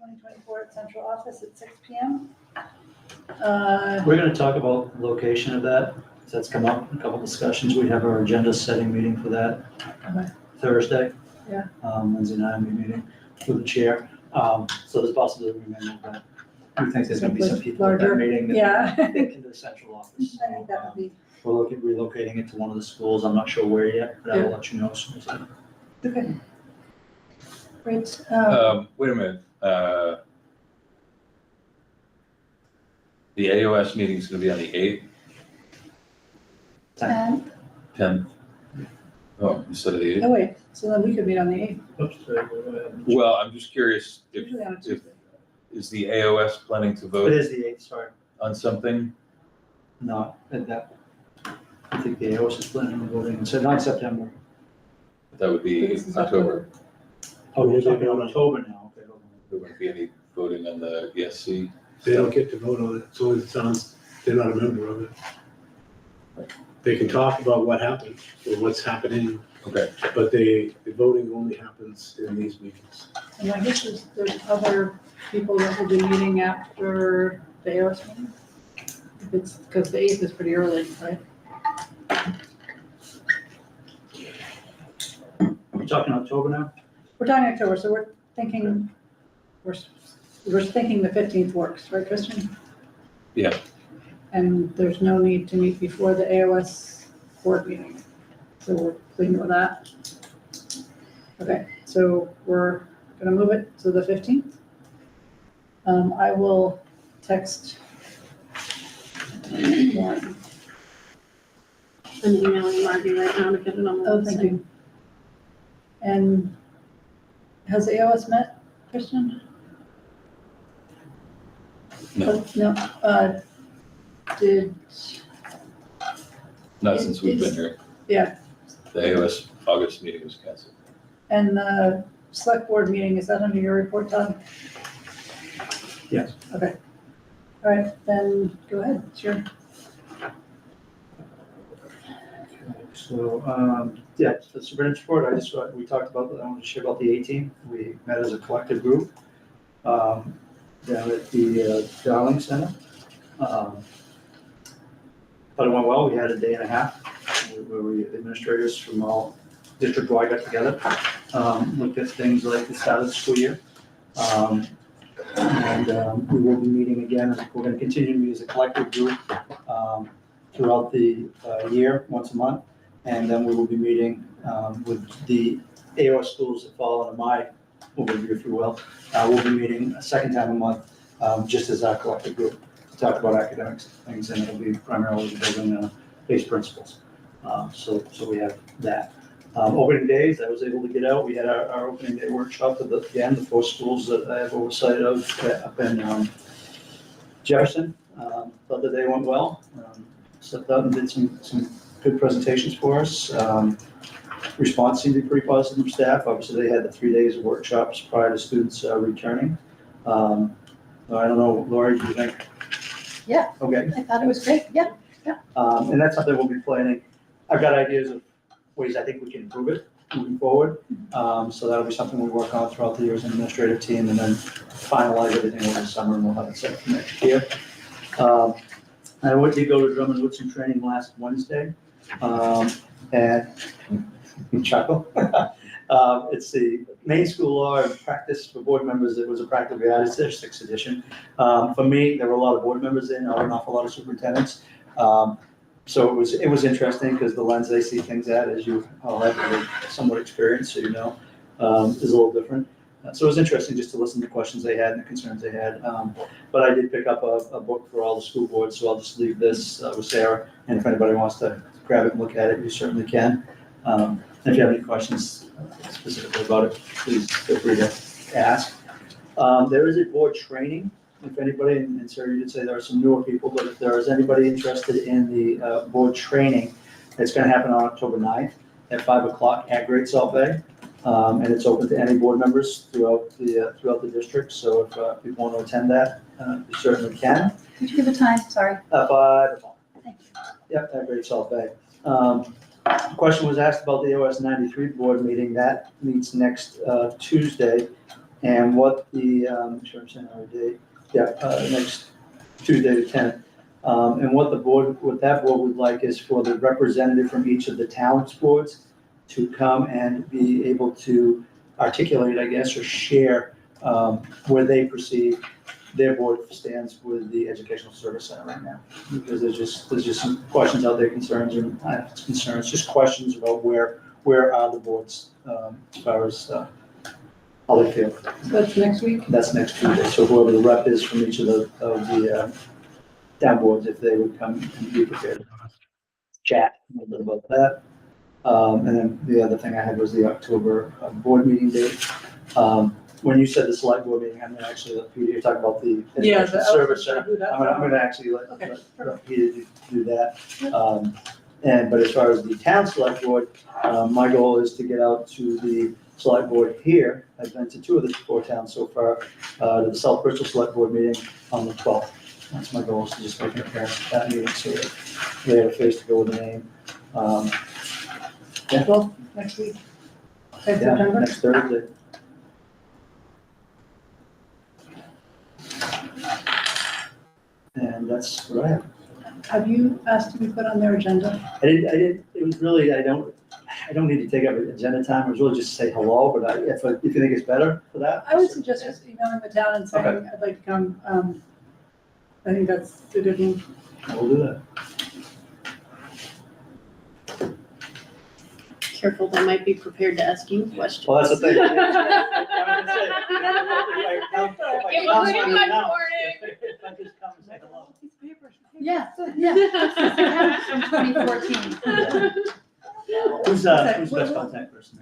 2024 at central office at 6 p.m. We're gonna talk about the location of that, 'cause that's come up in a couple discussions. We have our agenda setting meeting for that Okay. Thursday. Yeah. Lindsay and I will be meeting with the chair. So there's a possibility we may move that. We think there's gonna be some people at that Larger, meeting that yeah. get into the central office. I think that would be, We're looking at relocating it to one of the schools. I'm not sure where yet, but I will Yeah. let you know as soon as I. okay. Great. Wait a minute, the AOS meeting's gonna be on the 8th, And, 10th? Oh, instead of the 8th? oh wait, so then we could meet on the 8th, Well, I'm just curious, if, usually on a Tuesday. is the AOS planning to It vote is the 8th, sorry. on something? Not at that. I think the AOS is planning on voting, so not September. That would be This is October. Oh, we're talking about October now, okay. hold on. There wouldn't be any voting on the ESC. They don't get to vote on it, so it sounds, they're not a member of it. They can talk about what happened or what's happening, Okay, but the voting only happens in these meetings. And I guess there's other people that will be meeting after the AOS meeting. If it's, because the 8th is pretty early, right? We're talking October now? We're talking October, so we're thinking the 15th works, right, Christian? Yeah. And there's no need to meet before the AOS board meeting, so we're clear with that. Okay, so we're gonna move it to the 15th. I will text Lauren. I'm emailing Margie right now to get it on the Oh, website. thank you. And has the AOS met, Christian? no, No, did, not since we've been here. yeah, The AOS August meeting was canceled. and the select board meeting, is that under your report, Todd? Yes. Okay. All right, then go ahead, sure. So, yeah, the superintendent's report, we talked about, I want to share about the 18th. We met as a collective group down at the Darling Center. But it went well. We had a day and a half where we administrators from all district-wide got together, looked at things like the start of the school year. And we will be meeting again. We're going to continue to meet as a collective group throughout the year, once a month. And then we will be meeting with the AOS schools that fall under my overview, if you will. We'll be meeting a second time a month, just as our collective group, to talk about academics things, and it'll be primarily building base principles. So we have that. Opening days, I was able to get out. We had our opening day workshop at the end, the 4 schools that I have oversight of up in Jefferson. Thought the day went well. Stepped out and did some good presentations for us. Response seemed to be pretty positive from staff. Obviously, they had the 3 days of workshops prior to students returning. I don't know, Lori, do you think? Yeah. Okay. I thought it was great, yeah. And that's something we'll be planning. I've got ideas of ways I think we can improve it moving forward. So that'll be something we work on throughout the year as an administrative team, and then finalize everything over the summer, and we'll have it set for next year. I did go to Drummond Woodson training last Wednesday, and you chuckle. It's the main school law and practice for board members. It was a practice we had. It's their 6th edition. For me, there were a lot of board members in, not an awful lot of superintendents. So it was interesting because the lens they see things at, as you all have somewhat experienced, so you know, is a little different. So it was interesting just to listen to the questions they had and the concerns they had. But I did pick up a book for all the school boards, so I'll just leave this with Sarah. And if anybody wants to grab it and look at it, you certainly can. If you have any questions specifically about it, please feel free to ask. There is a board training. If anybody, and Sarah, you did say there are some newer people, but if there is anybody interested in the board training, it's going to happen on October 9th at 5 o'clock at Great Salt Bay. And it's open to any board members throughout the district. So if people want to attend that, you certainly can. Could you give a time, sorry? 5 o'clock. Thank you. Yep, at Great Salt Bay. The question was asked about the OS 93 board meeting. That meets next Tuesday. And what the, I'm sure I'm saying our date, next Tuesday the 10th. And what that board would like is for the representative from each of the town's boards to come and be able to articulate, I guess, or share where they perceive their board stands with the Educational Service Center right now. Because there's just some questions out there, concerns, and just questions about where are the boards as far as how they feel. So that's next week? That's next Tuesday. So whoever the rep is from each of the town boards, if they would come and be prepared to chat a little bit about that. And then the other thing I had was the October board meeting date. When you said the select board meeting, I'm gonna actually let Peter, you're talking about the Education Service Center. I'm gonna actually let Peter do that. But as far as the town select board, my goal is to get out to the select board here. I've been to 2 of the 4 towns so far, to the South Bristol Select Board meeting on the 12th. That's my goal, is to just make an appearance at that meeting, so that they have a face to go with the name. Well, next week. Okay, Yeah, September? next Thursday. And that's what I have. Have you asked to be put on their agenda? I didn't, it was really, I don't need to take up agenda time, it was really just to say hello, but if you think it's better for that. I would suggest just emailing the town and saying, Okay. I'd like to come. I think that's a good move. I will do that. Careful, they might be prepared to ask you questions. Well, that's the thing. Yeah, yeah. From 2014. Who's best contact person?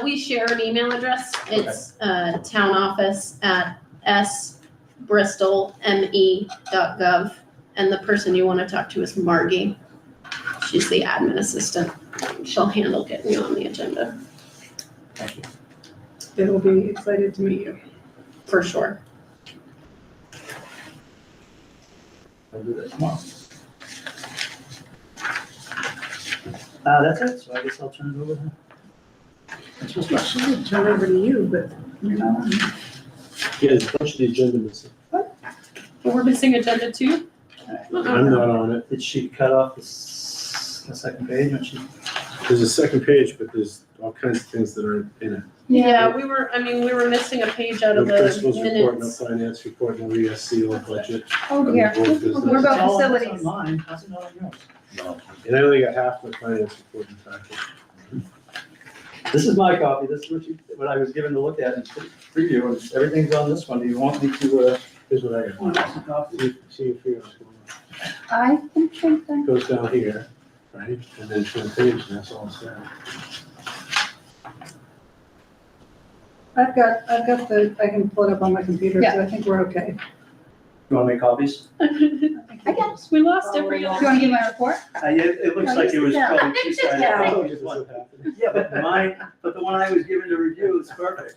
We share an email address. It's town office at sbristolme.gov. And the person you want to talk to is Margie. She's the admin assistant. She'll handle getting you on the agenda, Thank you. They will be excited to meet you. for sure. I'll do that tomorrow. That's it, so I guess I'll turn it over to. That's what's left. She would turn over to you, but you're not on. Yeah, there's a bunch of the agenda missing. But we're missing agenda 2? I'm not on it. Did she cut off the second page when she? There's a second page, but there's all kinds of things that aren't in it. Yeah, we were missing a page out No of the principals report, no minutes. finance report, no ESC, no budget. Oh dear. no board business. What about It's all- facilities? That's on mine, that's not on yours. No. And I only got half the finance report in packet. This is my copy, this is what I was given to look at and preview, and everything's on this one. Do you want me to, Here's what I got. want to copy? See if you what's going I think that. on. Goes down here, right? And then to the page, and that's all it's there. I've got I can pull it up on my computer, so I think we're okay. You want to make copies? I guess. We lost every Do you want to give my report? Yeah, it looks No, like you it was sit down. probably two-sided. Yeah. Oh, just one. Yeah, but the one I was given to review is perfect.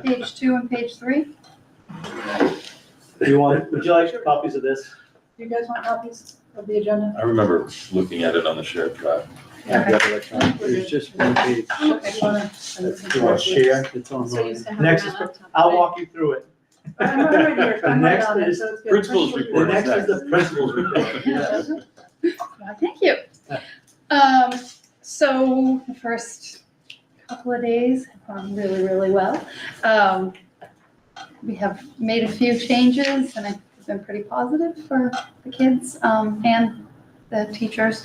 Page 2 and page 3. Would you like copies of this? You guys want copies of the agenda? I remember looking at it on the shared drive. I've got electronic. There's just one page. Okay, you wanna send it to You want to share? It's So online. used to have Next my is- laptop. I'll walk you through it. I'm right here. The I'm right next on it, is so it's good. Principal's The report. next is the principal's report. Yes. Why, thank you. So the first couple of days have gone really, really well. We have made a few changes and it's been pretty positive for the kids and the teachers.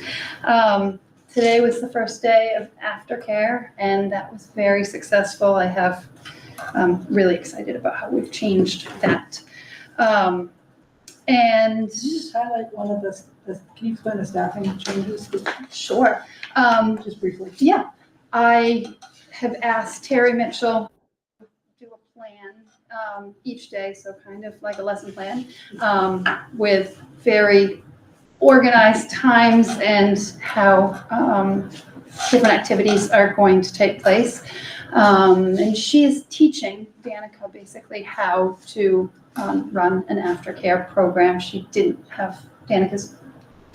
Today was the first day of aftercare and that was very successful. I'm really excited about how we've changed that. And Can you just highlight one of the, can you explain the staffing changes, sure. just briefly? Yeah, I have asked Terry Mitchell to do a plan each day, so kind of like a lesson plan with very organized times and how different activities are going to take place. And she is teaching Danica basically how to run an aftercare program. She didn't have, Danica's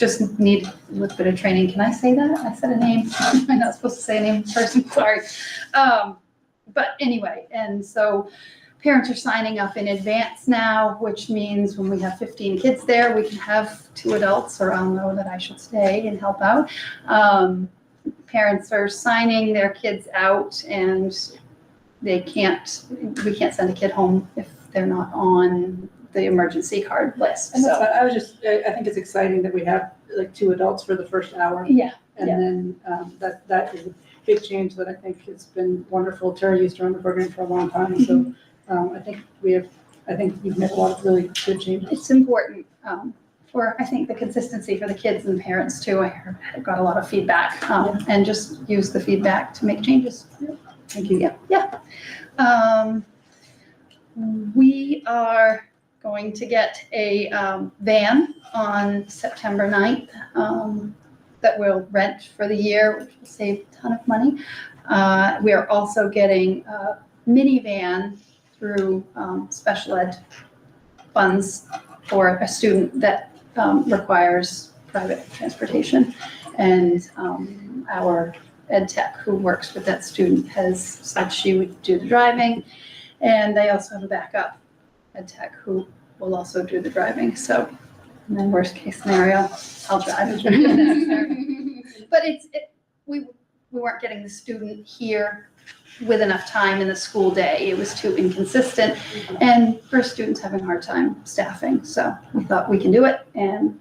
just need a little bit of training. Can I say that? I said a name. I'm not supposed to say a name person, sorry. But anyway, and so parents are signing up in advance now, which means when we have 15 kids there, we can have 2 adults, or I'll know that I should stay and help out. Parents are signing their kids out, and we can't send a kid home if they're not on the emergency card list. And that's So, fine. I think it's exciting that we have like 2 adults for the first hour. yeah, And yeah. then that is a big change that I think has been wonderful. Terry used to run the program for a long time, so I think you've made a lot of really good changes. It's important for, I think, the consistency for the kids and parents too. I got a lot of feedback and just use the feedback to make changes. Thank you. Yeah. We are going to get a van on September 9th that we'll rent for the year, which will save a ton of money. We are also getting a minivan through special ed funds for a student that requires private transportation. And our ed tech who works with that student has said she would do the driving. And they also have a backup ed tech who will also do the driving. So, and then worst case scenario, I'll drive. But we weren't getting the student here with enough time in the school day. It was too inconsistent, and first students having a hard time staffing. So we thought we can do it, and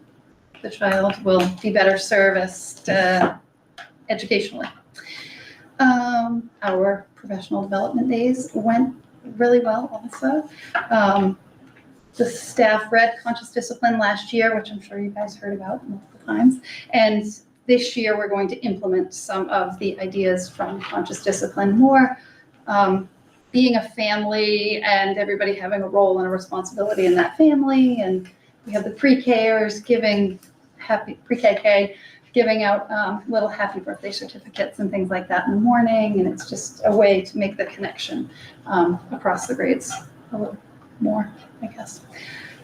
the child will be better serviced educationally. Our professional development days went really well also. The staff read Conscious Discipline last year, which I'm sure you guys heard about multiple times. And this year we're going to implement some of the ideas from Conscious Discipline more. Being a family and everybody having a role and a responsibility in that family. And we have the pre-Kers giving pre-KK giving out little happy birthday certificates and things like that in the morning. And it's just a way to make the connection across the grades a little more, I guess.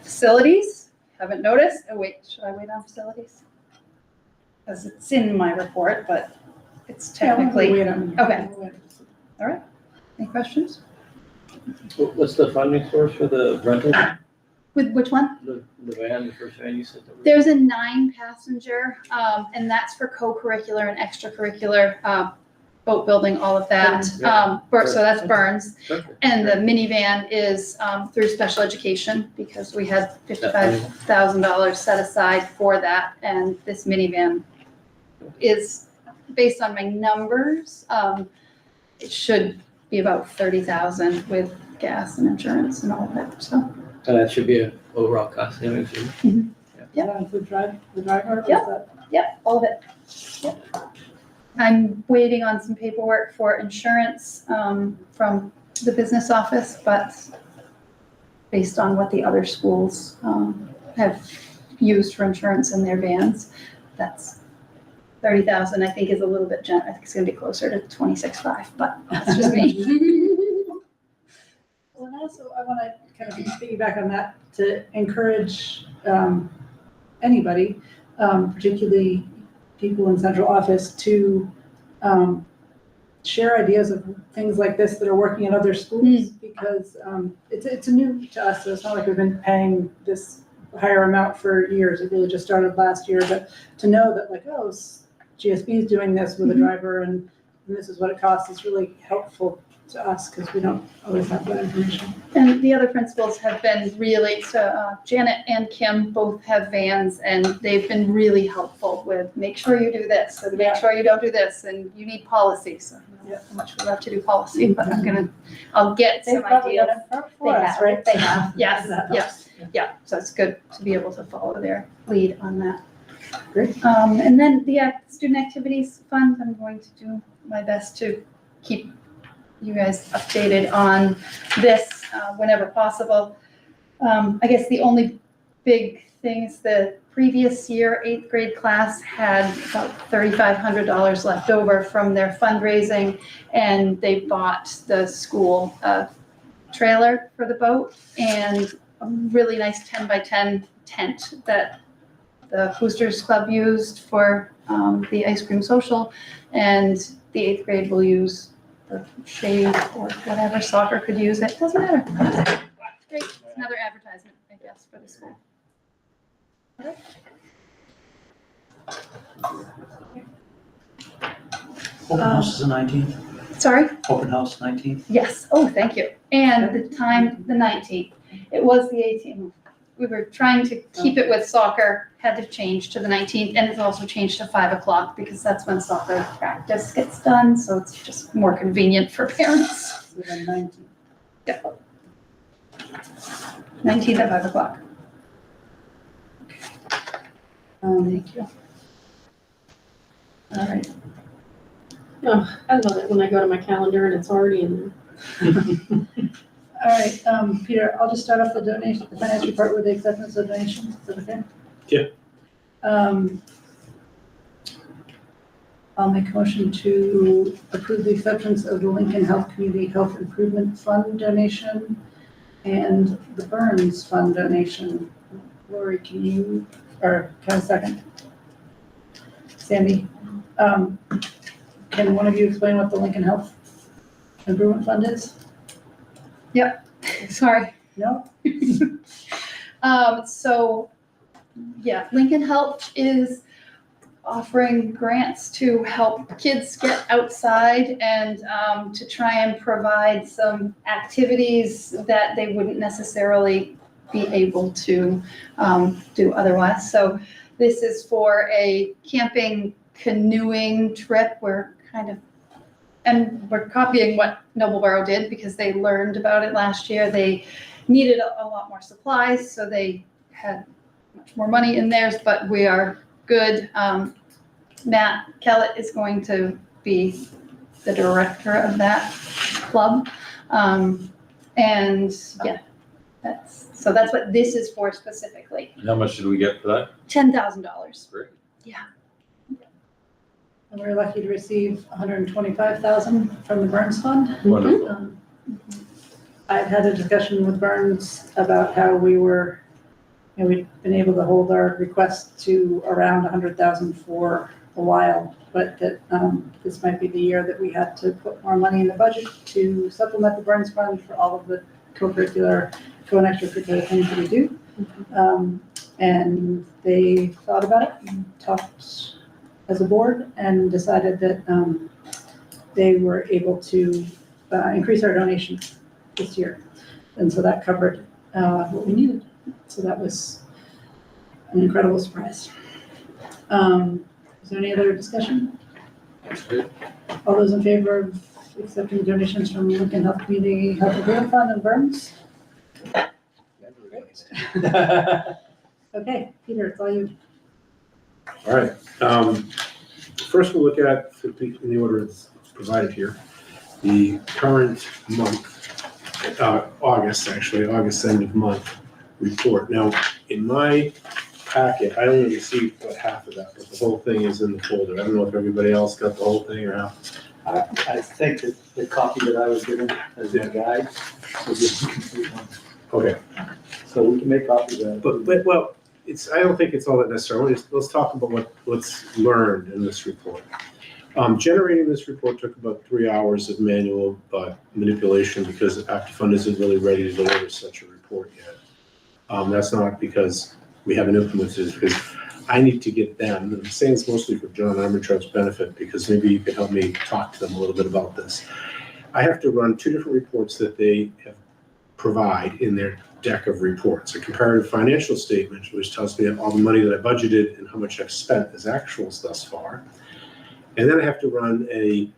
Facilities, haven't noticed. Oh wait, should I wait on facilities? Because it's in my report, but it's technically, okay. All right, any questions? What's the funding source for the rental? With which one? The van, the first van you said? That was- There's a 9-passenger, and that's for co-curricular and extracurricular, boat building, all of that. So that's Burns. Perfect. And the minivan is through special education because we had $55,000 set aside for that. And this minivan is, based on my numbers, it should be about $30,000 with gas and insurance and all of it, so. And that should be an overall cost savings. Yeah, the driver? or is Yep. that- Yep, all of it. Yep. I'm waiting on some paperwork for insurance from the business office, but based on what the other schools have used for insurance in their vans, that's 30,000, I think is a little bit I think it's gonna be closer to 26.5, but that's just me. Well, and also I want to kind of piggyback on that to encourage anybody, particularly people in central office, to share ideas of things like this that are working in other schools, because it's new to us. So it's not like we've been paying this higher amount for years. It really just started last year. But to know that, like, oh, GSB is doing this with a driver, and this is what it costs, is really helpful to us because we don't always have that information. And the other principals have been really, so Janet and Kim both have vans, and they've been really helpful with make sure you do this, and make sure you don't do this, and you need policy. So I don't know how much we love to do policy, but I'll get some ideas. For us, right? They have, yes, That yes, helps. yeah. So it's good to be able to follow their lead on that. Great. And then the student activities fund, I'm going to do my best to keep you guys updated on this whenever possible. I guess the only big thing is the previous year 8th grade class had about $3,500 left over from their fundraising, and they bought the school trailer for the boat and a really nice 10 by 10 tent that the Boosters Club used for the ice cream social, and the 8th grade will use the shade or whatever, soccer could use it, doesn't matter. Great, it's another advertisement, I guess, for the school. Open house is the 19th, Sorry? open house 19th. Yes, oh, thank you. And the time, the 19th. It was the 18th. We were trying to keep it with soccer, had to change to the 19th, and it's also changed to 5 o'clock because that's when soccer practice gets done, so it's just more convenient for parents. So then 19th. Yeah. 19th at 5 o'clock. Thank you. All right. Oh, I love it when I go to my calendar and it's already in there. All right, Peter, I'll just start off the donation, the finance report with the acceptance of donations, is that okay? Yeah. I'll make a motion to approve the acceptance of the Lincoln Health Community Health Improvement Fund donation and the Burns Fund donation. Lori, can you, or can I second? Sandy, can one of you explain what the Lincoln Health Improvement Fund is? Sorry. No? So, yeah, Lincoln Health is offering grants to help kids get outside and to try and provide some activities that they wouldn't necessarily be able to do otherwise. So this is for a camping canoeing trip. And we're copying what Noblesboro did because they learned about it last year. They needed a lot more supplies, so they had much more money in theirs, but we are good. Matt Kellett is going to be the director of that club. And yeah, that's what this is for specifically. And how much did we get for that? $10,000. Great. And we're lucky to receive $125,000 from the Burns Fund. Wonderful. I've had a discussion with Burns about how we've been able to hold our request to around 100,000 for a while, but that this might be the year that we had to put more money in the budget to supplement the Burns Fund for all of the co-curricular, and extracurricular things that we do. And they thought about it and talked as a board and decided that they were able to increase our donations this year. And so that covered what we needed. So that was an incredible surprise. Is there any other discussion? That's good. All those in favor of accepting donations from Lincoln Health Community Health Improvement Fund and Burns? Okay, Peter, it's all you. All right. First we'll look at, in the order it's provided here, the current month, August end of month report. Now, in my packet, I only received about half of that, but the whole thing is in the folder. I don't know if everybody else got the whole thing or how. I think that the copy that I was given as a guide was the complete one. Okay. So we can make copies of it. But well, I don't think it's all that necessary. Let's talk about what's learned in this report. Generating this report took about 3 hours of manual manipulation because Active Fund isn't really ready to deliver such a report yet. That's not because we haven't implemented it, because I need to get them. I'm saying this mostly for John Armitrove's benefit, because maybe you could help me talk to them a little bit about this. I have to run 2 different reports that they provide in their deck of reports. A comparative financial statement, which tells me all the money that I budgeted and how much I've spent as actuals thus far. And then I have to run a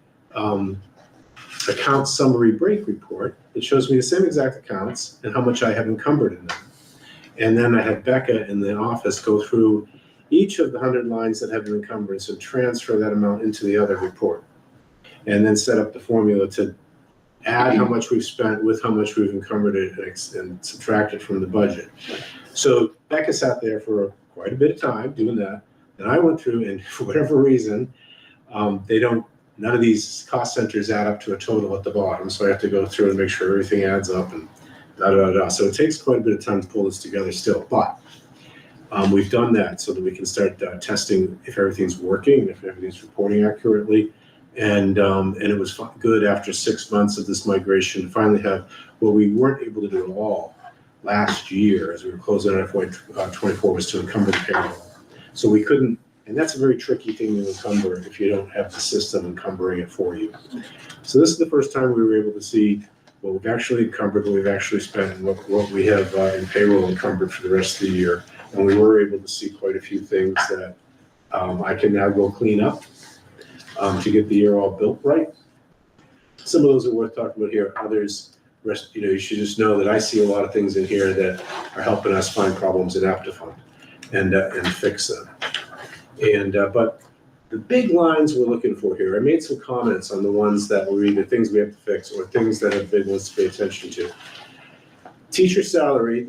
account summary break report. It shows me the same exact accounts and how much I have encumbered in them. And then I had Becca in the office go through each of the 100 lines that have an encumbrance and transfer that amount into the other report. And then set up the formula to add how much we've spent with how much we've encumbered it and subtract it from the budget. So Becca sat there for quite a bit of time doing that. And I went through, and for whatever reason, none of these cost centers add up to a total at the bottom. So I have to go through and make sure everything adds up and da. So it takes quite a bit of time to pull this together still. But We've done that so that we can start testing if everything's working, if everything's reporting accurately. And it was good after 6 months of this migration to finally have what we weren't able to do at all last year as we were closing out FY24 was to encumber the payroll. So we couldn't, and that's a very tricky thing to encumber if you don't have the system encumbering it for you. So this is the first time we were able to see what we've actually encumbered, what we've actually spent, and what we have in payroll encumbered for the rest of the year. And we were able to see quite a few things that I can now go clean up to get the year all built right. Some of those are worth talking about here. Others, you should just know that I see a lot of things in here that are helping us find problems in Aptifund and fix them. But the big lines we're looking for here, I made some comments on the ones that were either things we have to fix or things that are big ones to pay attention to. Teacher salary,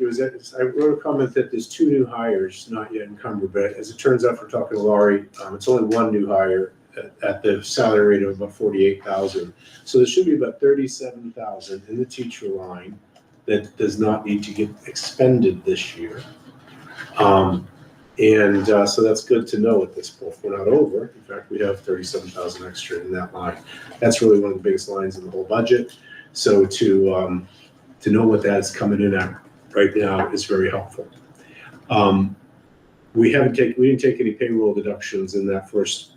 I wrote a comment that there's 2 new hires not yet encumbered, but as it turns out, we're talking to Laurie, it's only 1 new hire at the salary rate of about $48,000. So there should be about $37,000 in the teacher line that does not need to get expended this year. So that's good to know at this point. We're not over. In fact, we have $37,000 extra in that line. That's really one of the biggest lines in the whole budget. So to know what that's coming in at right now is very helpful. We didn't take any payroll deductions in that first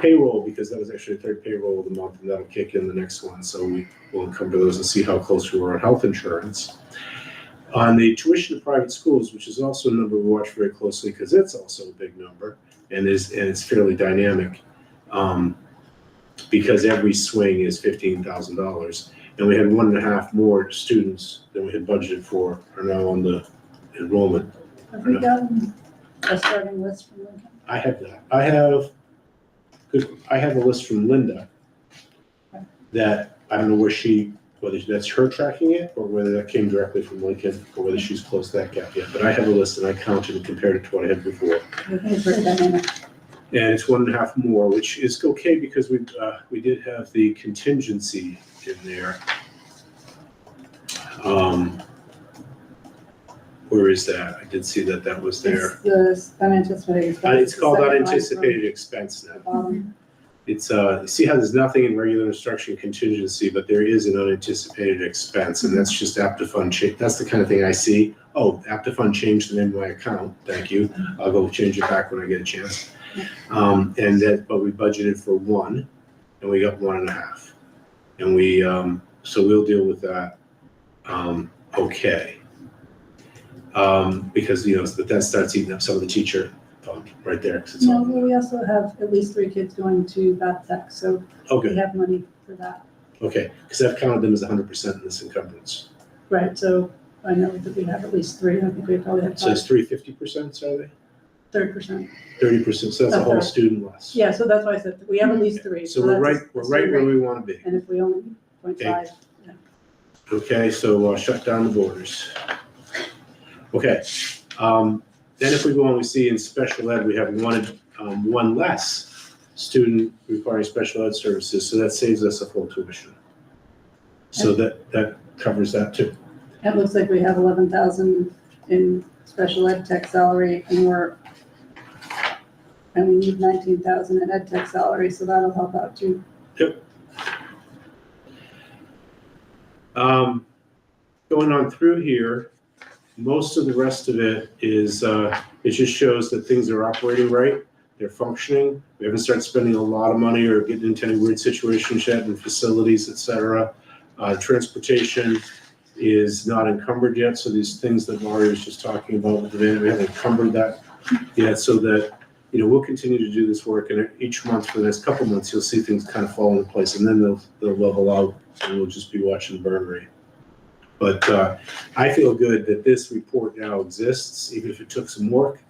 payroll because that was actually the 3rd payroll of the month, and that'll kick in the next one. So we will encumber those and see how close we were on health insurance. On the tuition to private schools, which is also a number we watch very closely because it's also a big number and it's fairly dynamic because every swing is $15,000. And we had 1.5 more students than we had budgeted for are now on the enrollment. Have we gotten a starting list from Lincoln? I have that. I have a list from Linda that I don't know whether that's her tracking it or whether that came directly from Lincoln or whether she's closed that gap yet. But I have a list and I counted and compared it to what I had before. I think it's pretty dynamic. And it's 1.5 more, which is okay because we did have the contingency in there. Where is that? I did see that was there. It's the unanticipated expense. It's called The second line unanticipated expense now. from the bottom. It's you see how there's nothing in regular instruction contingency, but there is an unanticipated expense, and that's just Aptifund change. That's the kind of thing I see. Oh, Aptifund changed the name of my account. Thank you. I'll go change it back when I get a chance. But we budgeted for 1, and we got 1.5, and we so we'll deal with that. Okay. Because but that starts eating up some of the teacher fund right there. 'Cause it's No, all, we also have at least 3 kids going to Bath Tech, so we okay. have money for that. Okay, because I've counted them as 100% in this encumbrance. Right, so I know that we have at least 3, I think we probably have So 5, it's 350%, are they? 30%. 30%, so that's a whole student less. Yeah, so that's why I said we have at least 3. So we're that's right a where rate. we want to be. And if we only 0.5, Okay, so shut down the borders. Okay, then if we go on, we see in special ed, we have one less student requiring special ed services, so that saves us a full tuition. So that covers that too. it looks like we have 11,000 in special ed tech salary, and we need 19,000 in ed tech salary, so that'll help out too. Yep. Going on through here, most of the rest of it is, it just shows that things are operating right, they're functioning. We haven't started spending a lot of money or getting into any weird situations yet in facilities, et cetera. Transportation is not encumbered yet, so these things that Laurie was just talking about with the van, we haven't encumbered that yet, so that, we'll continue to do this work, and each month for the next couple months, you'll see things kind of fall into place, and then they'll level out, and we'll just be watching the burn rate. But I feel good that this report now exists, even if it took some work,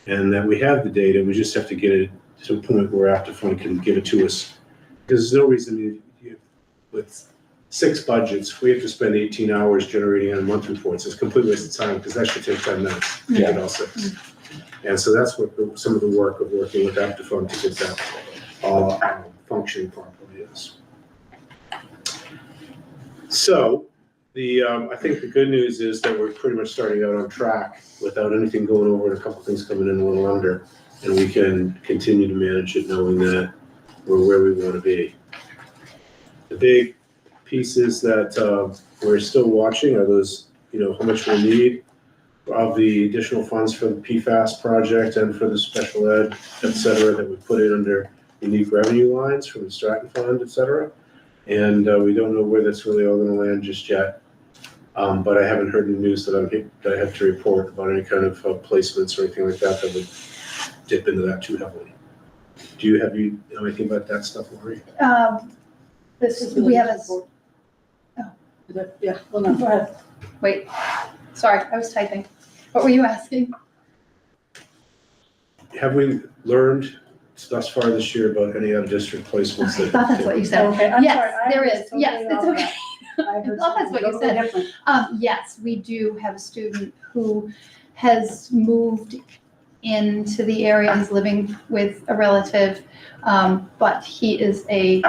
and that we have the data. We just have to get it to a point where Aptifund can give it to us. Because there's no reason with 6 budgets, we have to spend 18 hours generating on month reports. It's a complete waste of time because that should take 10 minutes to get all 6. And so that's what some of the work of working with Aptifund to get that all functioning properly is. So I think the good news is that we're pretty much starting out on track without anything going over and a couple things coming in a little under. And we can continue to manage it knowing that we're where we want to be. The big pieces that we're still watching are those, how much we need of the additional funds for the PFAS project and for the special ed, et cetera, that we put in under unique revenue lines from the Stratton Fund, et cetera. And we don't know where that's really all going to land just yet. But I haven't heard any news that I have to report about any kind of placements or anything like that that would dip into that too heavily. Do you know anything about that stuff, Lori? We have a, Yeah, well, no, go ahead. wait, sorry, I was typing. What were you asking? Have we learned thus far this year about any other district placements? Okay, I thought that's what you said. Okay, I'm Yes, sorry, I there was is. totally Yes, it's off okay. that. I heard thought that's what you something totally said. different. Yes, we do have a student who has moved into the area, he's living with a relative, but he is a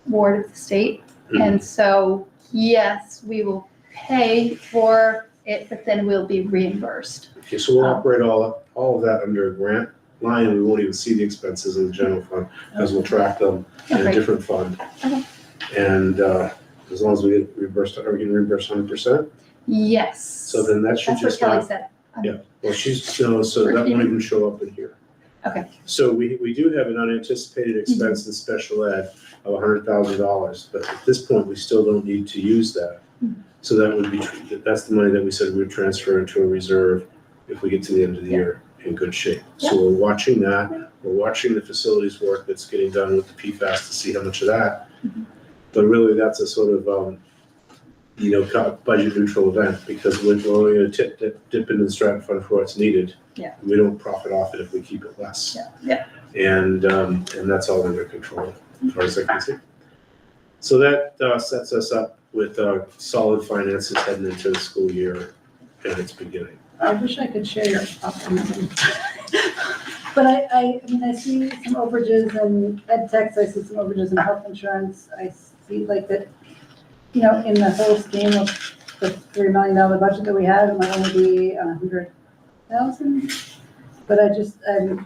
ward of the state. And so, yes, we will pay for it, but then we'll be reimbursed. Okay, so we'll operate all of that under a grant line, and we won't even see the expenses in the general fund, because we'll track them in a Okay. different fund. Okay. And as long as we get reimbursed, are we getting reimbursed 100%? Yes. So then that should That's what just Kelly not, said. well, so that won't even show up in here. Okay. So we do have an unanticipated expense in special ed of $100,000, but at this point, we still don't need to use that. So that would be, that's the money that we said we would transfer into a reserve if we get to the end of the year in good shape. So we're watching that. We're watching the facilities work that's getting done with the PFAS to see how much of that. But really, that's a sort of, budget neutral event, because we're only going to dip into the Stratton Fund for what's needed. Yeah. We don't profit off it if we keep it less. Yeah. And that's all under control, as far as I can see. So that sets us up with solid finances heading into the school year at its beginning. I wish I could share your optimism. But I mean, I see some overages in ed techs, I see some overages in health insurance, I see like that, in the whole scheme of the $3 million budget that we have, it might only be 100,000. But I just, and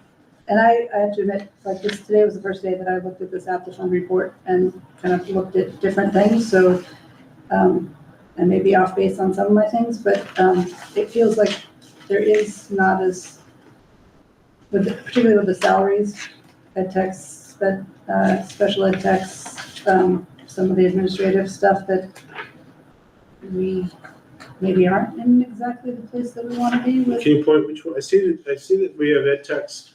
I have to admit, like today was the first day that I looked at this after fund report and kind of looked at different things, so, and maybe off base on some of my things, but it feels like there is not as, particularly with the salaries, ed techs, special ed techs, some of the administrative stuff that we maybe aren't in exactly the place that we want to be with. Can you point which one? I see that we have ed techs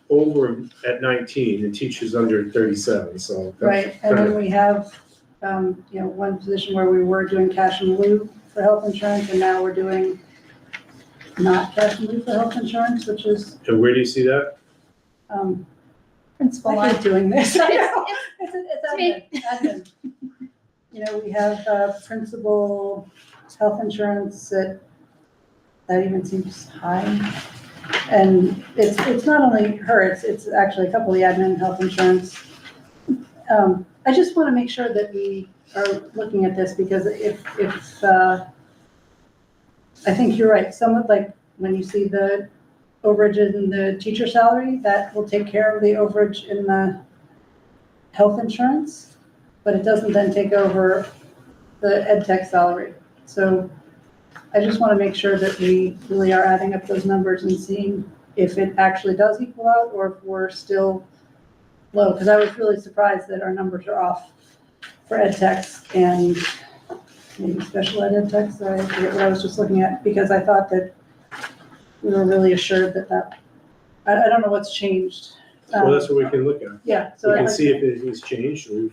over at 19 and teachers under 37, so. that's Right, and kind then of- we have, one position where we were doing cash in lieu for health insurance, and now we're doing not cash in lieu for health insurance, which is, And where do you see that? Principal I line. hate doing this. I know. It's me. Admin. We have principal health insurance that even seems high. And it's not only her, it's actually a couple of the admin health insurance. I just want to make sure that we are looking at this, because if I think you're right, some of, like, when you see the overage in the teacher salary, that will take care of the overage in the health insurance, but it doesn't then take over the ed tech salary. So I just want to make sure that we really are adding up those numbers and seeing if it actually does equal out, or if we're still low, because I was really surprised that our numbers are off for ed techs and maybe special ed techs. I forget what I was just looking at, because I thought that we were really assured that I don't know what's changed. Well, that's what we can look at. Yeah, so We I'd can like see to- if anything's changed, or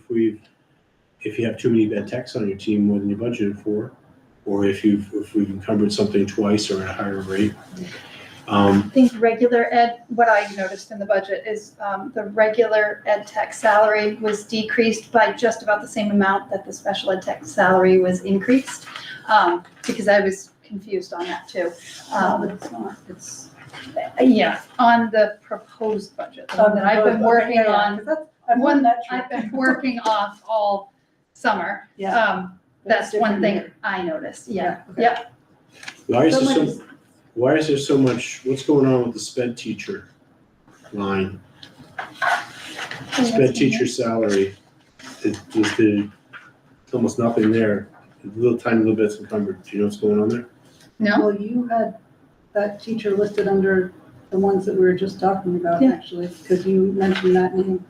if you have too many ed techs on your team more than you budgeted for, or if we've encumbered something twice or at a higher rate. I think regular ed, what I noticed in the budget is the regular ed tech salary was decreased by just about the same amount that the special ed tech salary was increased, because I was confused on that too. But it's not, it's. Yeah, on the proposed budget, the one that I've been working on, I've won that. I've been working off all summer. Yeah. That's one thing I noticed, yeah, okay. yeah. Why is So there much- why is there so much, what's going on with the sped teacher line? Sped teacher salary, there's almost nothing there, little tiny little bits encumbered. Do you know what's going on there? No, Well, you had that teacher listed under the ones that we were just talking about, Yeah. actually, because you mentioned that name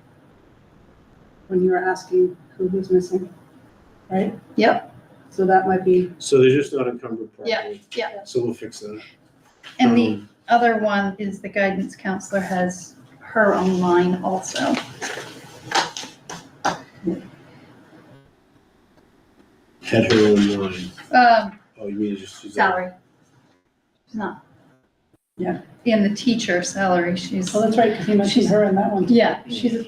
when you were asking who was missing, right? Yep. So that might be, So they're just not encumbered Yeah, properly. yeah. So we'll fix that. And the Um, other one is the guidance counselor has her own line also. Had her own line. Oh, you mean just use that? Salary. She's not. Yeah. In the teacher salary, she's, oh, that's right, because you mentioned her in that one. yeah, she's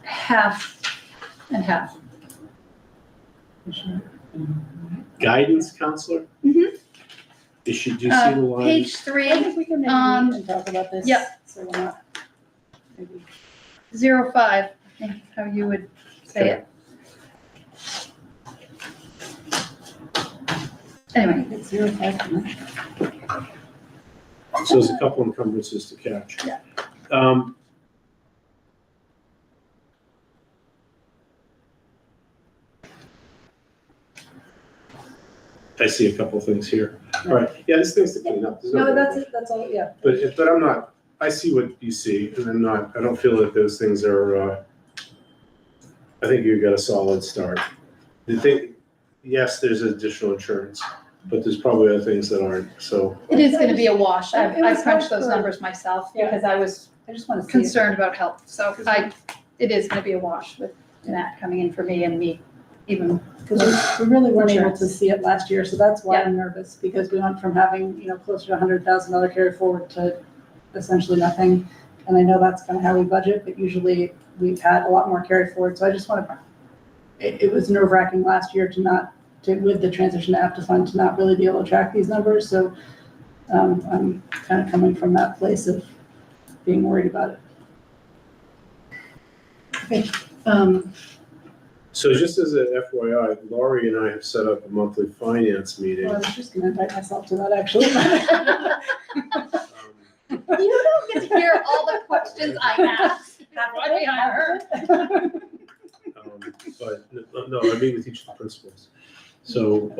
half and half. Guidance counselor? Mhm. Is she, do you see the line? Page I 3, think we can maybe meet and talk about this. Yep. So we're not, maybe. 05, I think how you would say it. Anyway, It's 05 tonight. So there's a couple encumbrances to catch. Yeah. I see a couple things here. All right, yeah, this thing's to clean up. There's No, no- that's it, that's all, yeah. But I'm not, I see what you see, and I don't feel that those things are, I think you got a solid start. The thing, yes, there's additional insurance, but there's probably other things that aren't, so. it is gonna be a wash. I It was crunched hard those for- numbers myself Yeah. because I was I just want to see. it. concerned about health. So it is gonna be a wash with that coming in for me and me even. Because we really weren't able to Insurance. see it last year, so that's why I'm nervous, because we went from having, closer to $100,000 carry forward to essentially nothing. And I know that's kind of how we budget, but usually we've had a lot more carry forward, so I just want to, it was nerve wracking last year with the transition to APTA fund, to not really be able to track these numbers, so I'm kind of coming from that place of being worried about it. Okay, So just as a FYI, Laurie and I have set up a monthly finance meeting. well, I was just gonna invite myself to that, actually. Um, You don't get to hear all the questions I ask. That's why I heard. But no, I meet with each of the principals. So,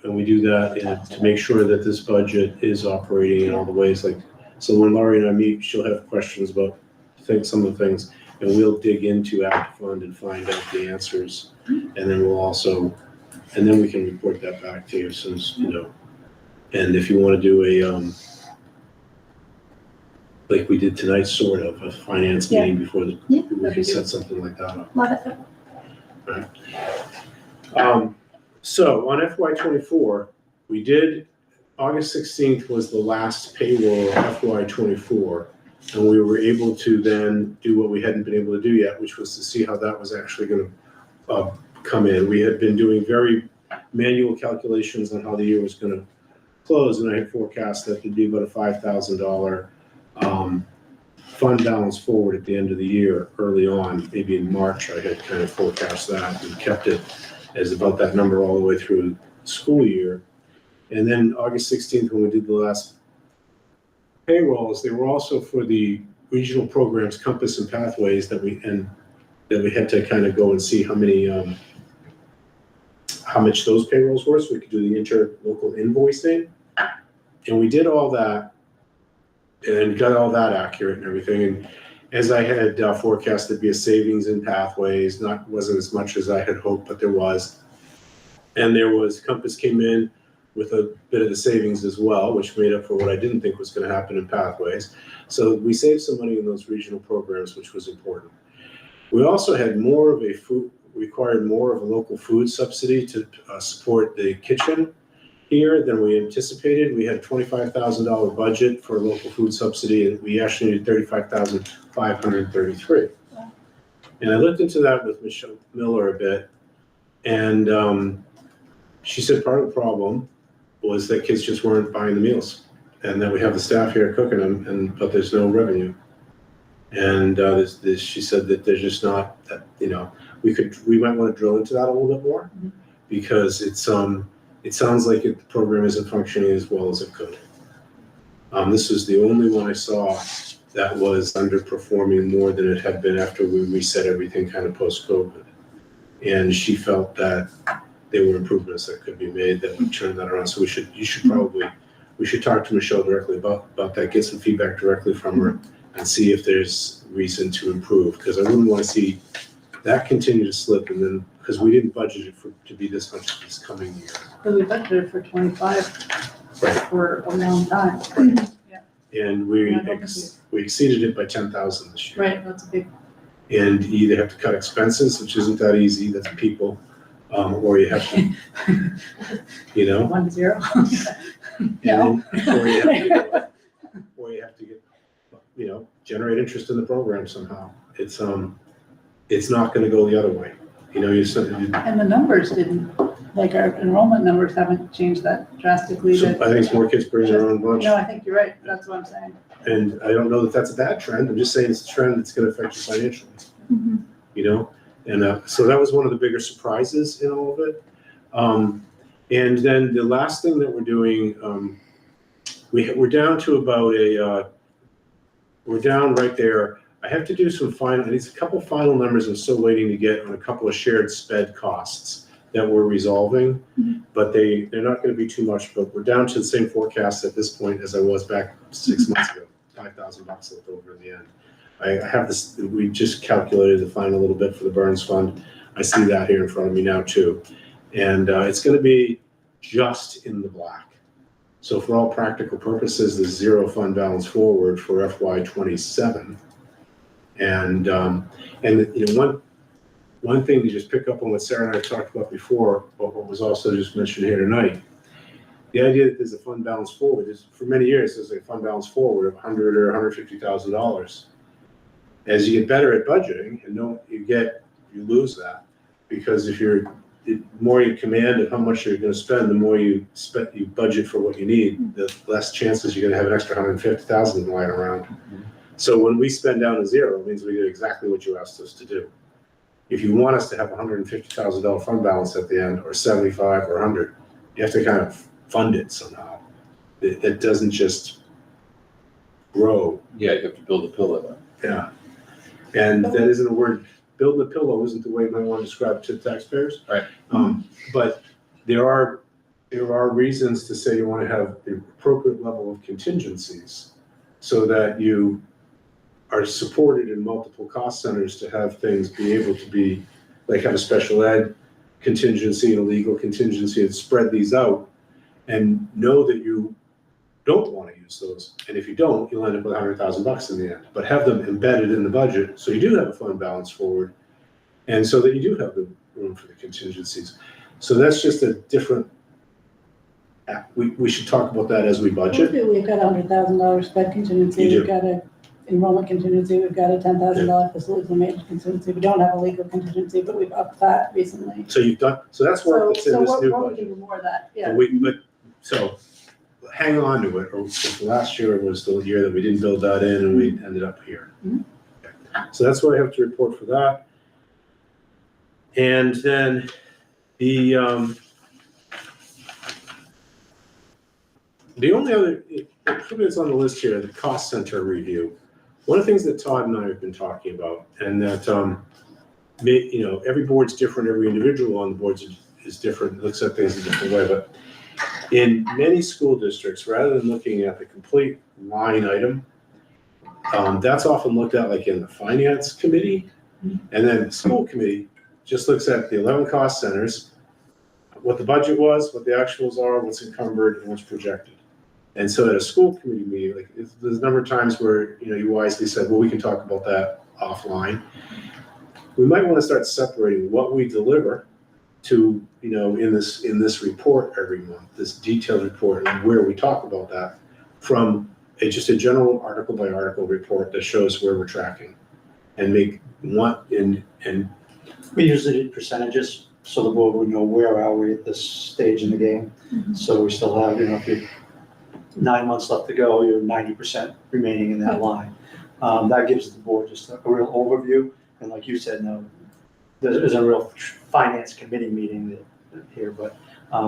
and we do that to make sure that this budget is operating in all the ways, like, so when Laurie and I meet, she'll have questions about some of the things, and we'll dig into ACT Fund and find out the answers. And then and then we can report that back to you since, and if you want to do like we did tonight, sort of, a finance meeting before Yeah. we can set something like that up. Love it. So on FY '24, we did, August 16th was the last payroll of FY '24. And we were able to then do what we hadn't been able to do yet, which was to see how that was actually going to come in. We had been doing very manual calculations on how the year was going to close, and I had forecast that there'd be about a $5,000 fund balance forward at the end of the year, early on, maybe in March. I had kind of forecast that and kept it as about that number all the way through the school year. And then August 16th, when we did the last payrolls, they were also for the regional programs, Compass and Pathways, that we had to kind of go and see how much those payrolls were, so we could do the interlocal invoicing. And we did all that and got all that accurate and everything. And as I had forecast, there'd be a savings in Pathways, wasn't as much as I had hoped, but there was. And Compass came in with a bit of the savings as well, which made up for what I didn't think was going to happen in Pathways. So we saved some money in those regional programs, which was important. We also had required more of a local food subsidy to support the kitchen here than we anticipated. We had a $25,000 budget for a local food subsidy, and we actually needed $35,533. And I looked into that with Michelle Miller a bit, and she said part of the problem was that kids just weren't buying the meals, and that we have the staff here cooking them, but there's no revenue. And she said that there's just not that, we might want to drill into that a little bit more, because it sounds like the program isn't functioning as well as it could. This was the only one I saw that was underperforming more than it had been after we reset everything kind of post-COVID. And she felt that there were improvements that could be made that would turn that around. So we should talk to Michelle directly about that, get some feedback directly from her and see if there's reason to improve. Because I wouldn't want to see that continue to slip, and then, because we didn't budget it to be this much this coming year. Because we budgeted for 25 Right. for a long time. And we Yeah, I don't we exceeded it by 10,000 this year. Right, that's a big, And you either have to cut expenses, which isn't that easy, that's people, or you have to, 1-0. and No. then- or you have to get, generate interest in the program somehow. It's not gonna go the other way. And the numbers didn't, like our enrollment numbers haven't changed that drastically. So I think it's more kids bring their own lunch. No, I think you're right, that's what I'm saying. And I don't know that that's a bad trend, I'm just saying it's a trend that's gonna affect you financially, And so that was one of the bigger surprises in all of it. And then the last thing that we're doing, we're down to about we're down right there. I have to do some final, it's a couple final numbers I'm still waiting to get on a couple of shared sped costs that we're resolving, but they're not gonna be too much, but we're down to the same forecast at this point as I was back 6 months ago, $5,000 left over in the end. I have this, we just calculated the final little bit for the Burns Fund. I see that here in front of me now too. And it's gonna be just in the black. So for all practical purposes, there's zero fund balance forward for FY27. And one thing to just pick up on what Sarah and I talked about before, but what was also just mentioned here tonight, the idea that there's a fund balance forward is, for many years, there's a fund balance forward of $100,000 or $150,000. As you get better at budgeting, and you lose that, because the more you command of how much you're going to spend, the more you budget for what you need, the less chances you're going to have an extra $150,000 lying around. So when we spend down to zero, it means we did exactly what you asked us to do. If you want us to have $150,000 fund balance at the end, or 75 or 100, you have to kind of fund it somehow. It doesn't just grow. Yeah, you have to build a pillar. Yeah. And that isn't a word, building a pillow isn't the way you might want to describe it to taxpayers. Right. But there are reasons to say you want to have the appropriate level of contingencies so that you are supported in multiple cost centers to have things be able to be, like have a special ed contingency and a legal contingency, and spread these out and know that you don't want to use those. And if you don't, you'll end up with $100,000 in the end, but have them embedded in the budget. So you do have a fund balance forward, and so that you do have the room for the contingencies. So that's just a different, we should talk about that as we budget. We've got $100,000 sped contingency, You do. we've got a enrollment contingency, we've got a $10,000 facilities and maintenance contingency. We don't have a legal contingency, but we've upped that recently. So that's work that's in this new we're budget. looking more of that, yeah. So hang on to it, or last year was the year that we didn't build that in and we ended up here. Okay. So that's what I have to report for that. And then the only other, that's on the list here, the cost center review. One of the things that Todd and I have been talking about, and that, every board's different, every individual on the board is different, looks at things in a different way, but in many school districts, rather than looking at the complete line item, that's often looked at like in the finance committee, and then the school committee just looks at the 11 cost centers, what the budget was, what the actuals are, what's encumbered, and what's projected. And so at a school committee meeting, like there's a number of times where, you wisely said, well, we can talk about that offline. We might want to start separating what we deliver to, in this report every month, this detailed report, and where we talk about that, from just a general article by article report that shows where we're tracking, and and We usually did percentages, so the board would know where are we at this stage in the game. So we still have, if you 9 months left to go, you're 90% remaining in that line. That gives the board just a real overview. And like you said, no, there's a real finance committee meeting here, but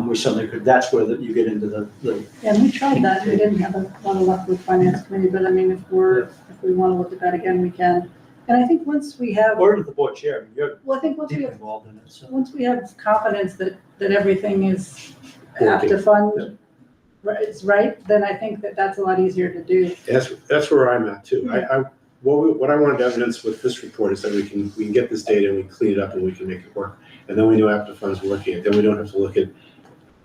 we certainly could, that's where you get into the, And we tried that, we didn't have a lot of luck with finance committee, but I mean, if we wanna look at that again, we can. And I think once we have, or with the board chair, I mean, you're well, I think once we deeply have, involved in it, so. once we have confidence that everything is Working. after fund, it's right, then I think that's a lot easier to do. That's where I'm at too. What I wanted evidence with this report is that we can get this data and we clean it up and we can make it work. And then we know after funds working it, then we don't have to look at,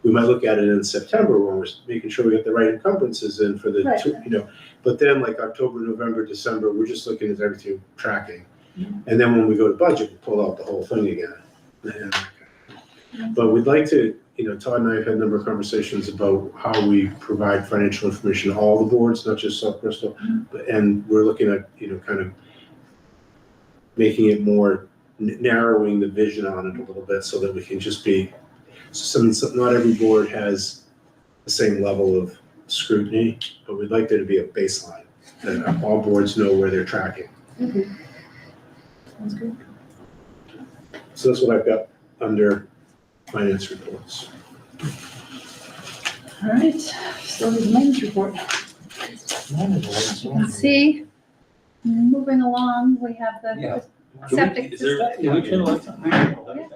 we might look at it in September when we're making sure we get the right encumbrances in for the, Right. but then like October, November, December, we're just looking at everything tracking. And then when we go to budget, we pull out the whole thing again. But we'd like to, Todd and I have had a number of conversations about how we provide financial information to all the boards, not just South Bristol. And we're looking at, kind of making it more, narrowing the vision on it a little bit so that we can just be, not every board has the same level of scrutiny, but we'd like there to be a baseline that all boards know where they're tracking. Sounds good. So that's what I've got under finance reports. All right, facilities maintenance report. Let's see, moving along, we have Yeah. the septic Is there, system. can we turn the lights on?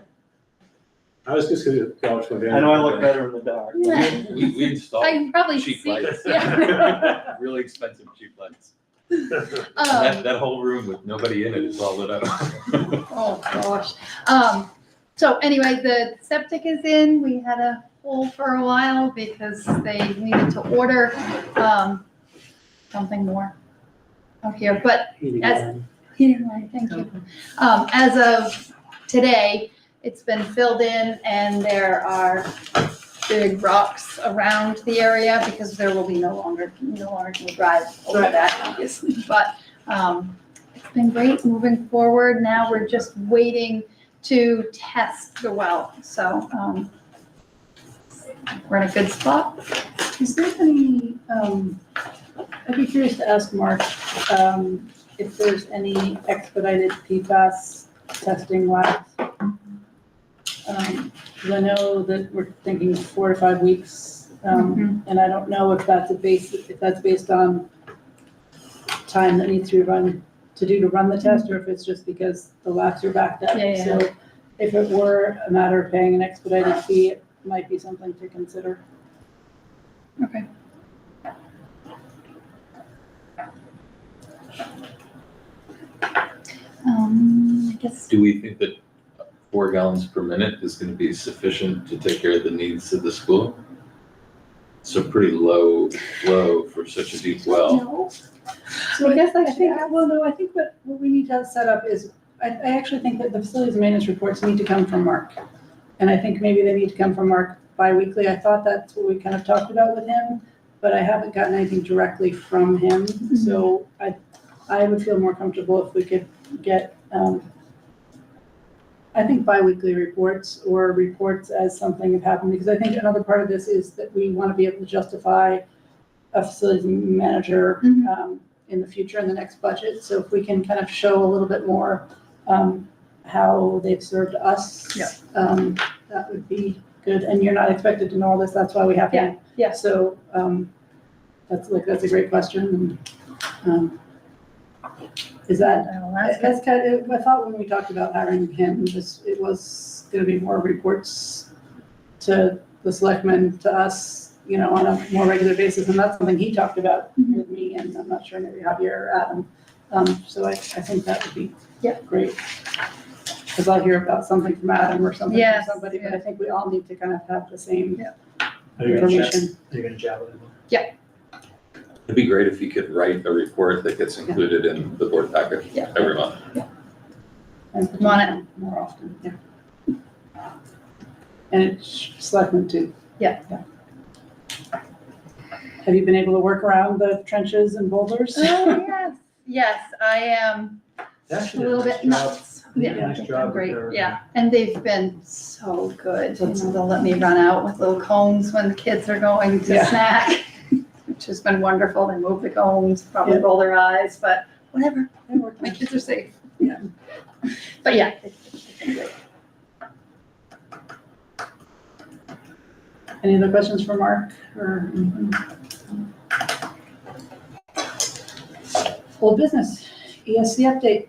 I was just gonna vouch for that. I know I look better in the dark. We installed I can probably cheap see, lights. yeah. Really expensive cheap lights. Um, That whole room with nobody in it is all lit up. Oh, gosh. So anyway, the septic is in. We had a hole for a while because they needed to order, something more out here, but heating line, thank you. As of today, it's been filled in and there are big rocks around the area because there will be no longer can we drive over that, obviously. But it's been great moving forward. Now we're just waiting to test the well. So we're in a good spot. Is there any, I'd be curious to ask Mark, if there's any expedited PFAS testing labs? Because I know that we're thinking 4 to 5 weeks, and I don't know if that's based on time that needs to be run the test, or if it's just because the labs are backed up. Yeah. So if it were a matter of paying an expedited fee, it might be something to consider. Okay. I guess. Do we think that 4 gallons per minute is gonna be sufficient to take care of the needs of the school? So pretty low flow for such a deep well. No. So I guess I think what we need to set up is, I actually think that the facilities and maintenance reports need to come from Mark. And I think maybe they need to come from Mark bi-weekly. I thought that's what we kind of talked about with him, but I haven't gotten anything directly from him. So I would feel more comfortable if we could get, I think bi-weekly reports or reports as something have happened, because I think another part of this is that we want to be able to justify a facilities manager in the future, in the next budget. So if we can kind of show a little bit more how they've served us, that would be good. And you're not expected to know all this, that's why we have him. Yeah. So that's a great question. And is that, that's kind of, I thought when we talked about hiring him, it was gonna be more reports to the selectmen, to us, on a more regular basis, and that's something he talked about with me, and I'm not sure maybe Javier or Adam. So I think that would be great. Because I'll hear about something from Adam or something from somebody, but I think we all need to kind of have the same Are you gonna information. chat with him? It'd be great if you could write a report that gets included in the board packet every month. And Want it. more often, And it's selectmen too. Yeah. Have you been able to work around the trenches and boulders? Oh, yes, I am a little bit nuts. Yeah, Yeah, nice they've job been with great, their- yeah, and they've been so good, they'll let me run out with little cones when the kids are going to snack, which has been wonderful. They move the cones, probably roll their eyes, but whatever, my kids are safe. Yeah. But yeah, it's been great. Any other questions for Mark or anything? Old business, ESC update.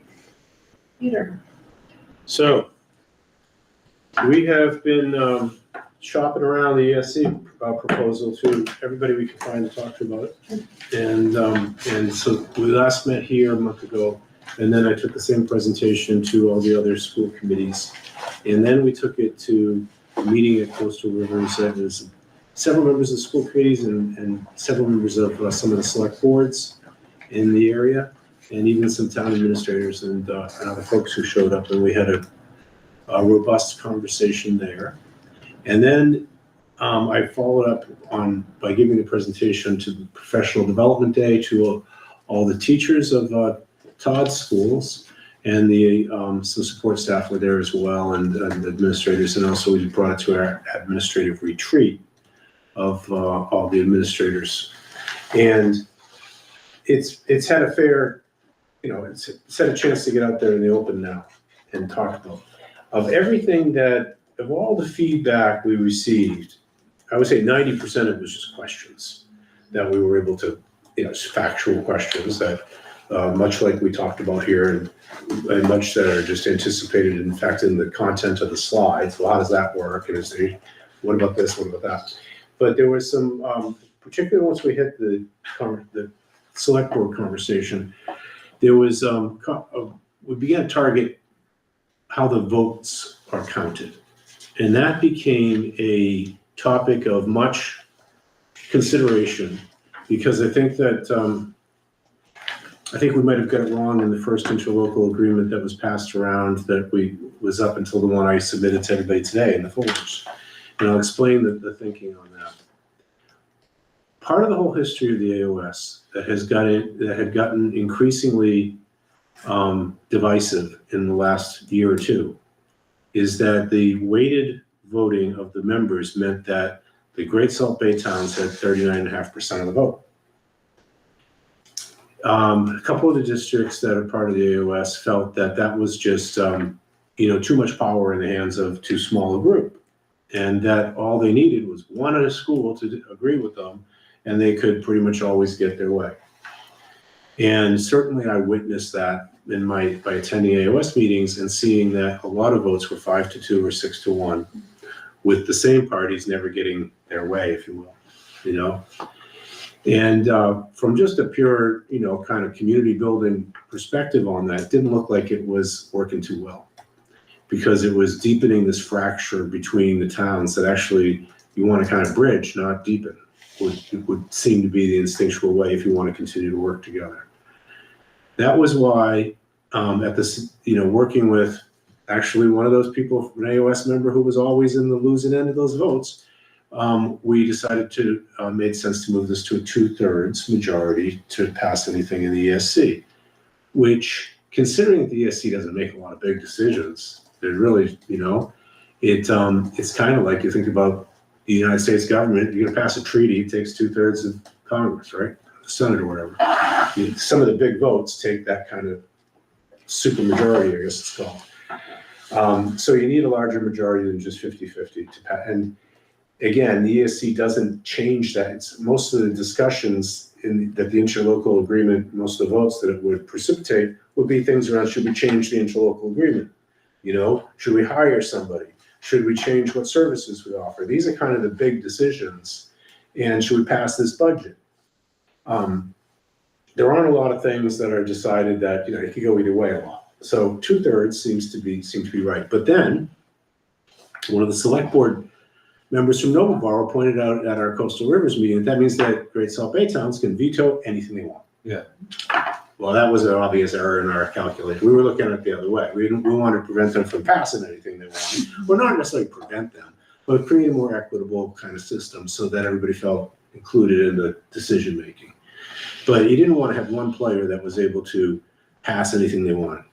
Peter. So, we have been shopping around the ESC proposal to everybody we can find to talk to about it. And so we last met here a month ago, and then I took the same presentation to all the other school committees. And then we took it to a meeting at Coastal Rivers that was several members of the school committees and several members of some of the select boards in the area, and even some town administrators and other folks who showed up, and we had a robust conversation there. And then I followed up by giving a presentation to the Professional Development Day to all the teachers of Todd's schools, and some support staff were there as well, and administrators, and also we brought it to our administrative retreat of all the administrators. And it's had a fair, it's had a chance to get out there in the open now and talk about. Of all the feedback we received, I would say 90% of it was just questions that we were able to, factual questions that, much like we talked about here, and much that are just anticipated, in fact, in the content of the slides. Well, how does that work? And what about this? What about that? But there was some, particularly once we hit the select board conversation, there was, we began to target how the votes are counted. And that became a topic of much consideration, because I think that, I think we might have got it wrong in the first interlocal agreement that was passed around that was up until the one I submitted to everybody today in the folders. And I'll explain the thinking on that. Part of the whole history of the AOS that had gotten increasingly divisive in the last year or two is that the weighted voting of the members meant that the Great Salt Bay towns had 39.5% of the vote. A couple of the districts that are part of the AOS felt that was just, too much power in the hands of too small a group, and that all they needed was one at a school to agree with them, and they could pretty much always get their way. And certainly I witnessed that by attending AOS meetings and seeing that a lot of votes were 5-2 or 6-1, with the same parties never getting their way, if you will, And from just a pure, kind of community building perspective on that, it didn't look like it was working too well, because it was deepening this fracture between the towns that actually you want to kind of bridge, not deepen, would seem to be the instinctual way if you want to continue to work together. That was why at this, working with actually one of those people, an AOS member who was always in the losing end of those votes, we decided made sense to move this to a 2/3 majority to pass anything in the ESC, which, considering that the ESC doesn't make a lot of big decisions, it really, it's kind of like you think about the United States government. You're gonna pass a treaty, it takes 2/3 of Congress, right? The Senate or whatever. Some of the big votes take that kind of super majority, I guess it's called. So you need a larger majority than just 50-50 to pass. And again, the ESC doesn't change that. It's most of the discussions that the interlocal agreement, most of the votes that it would precipitate would be things around, should we change the interlocal agreement? Should we hire somebody? Should we change what services we offer? These are kind of the big decisions. And should we pass this budget? There aren't a lot of things that are decided that, it could go either way a lot. So 2/3 seems to be right. But then one of the select board members from Noblesboro pointed out at our Coastal Rivers meeting, that means that Great Salt Bay towns can veto anything they want. Yeah. Well, that was an obvious error in our calculation. We were looking at it the other way. We wanted to prevent them from passing anything they want. Well, not necessarily prevent them, but create a more equitable kind of system so that everybody felt included in the decision-making. But you didn't want to have one player that was able to pass anything they wanted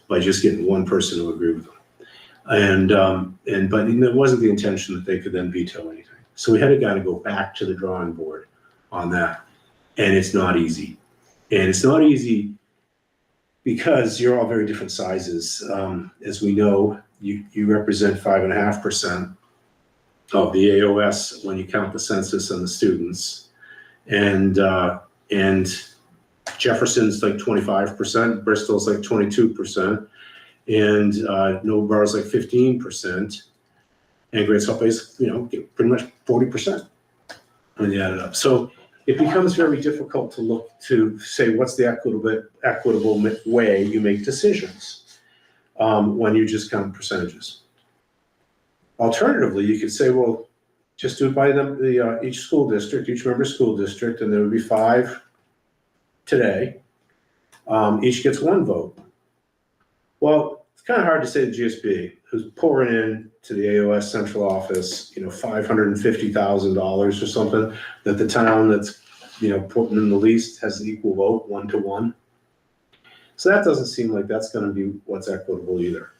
by just getting one person to agree with them. But it wasn't the intention that they could then veto anything. So we had to kind of go back to the drawing board on that. And it's not easy. And it's not easy because you're all very different sizes. As we know, you represent 5.5%. of the AOS when you count the census and the students. And Jefferson's like 25%, Bristol's like 22%, and Noblesboro's like 15%, and Great Salt Bay's, pretty much 40% when you add it up. So it becomes very difficult to look to say what's the equitable way you make decisions when you just count percentages. Alternatively, you could say, well, just do it by each school district, each member school district, and there would be 5 today. Each gets 1 vote. Well, it's kind of hard to say to GSB, who's pouring in to the AOS central office, $550,000 or something, that the town that's, putting in the least has an equal vote, 1 to 1. So that doesn't seem like that's going to be what's equitable either.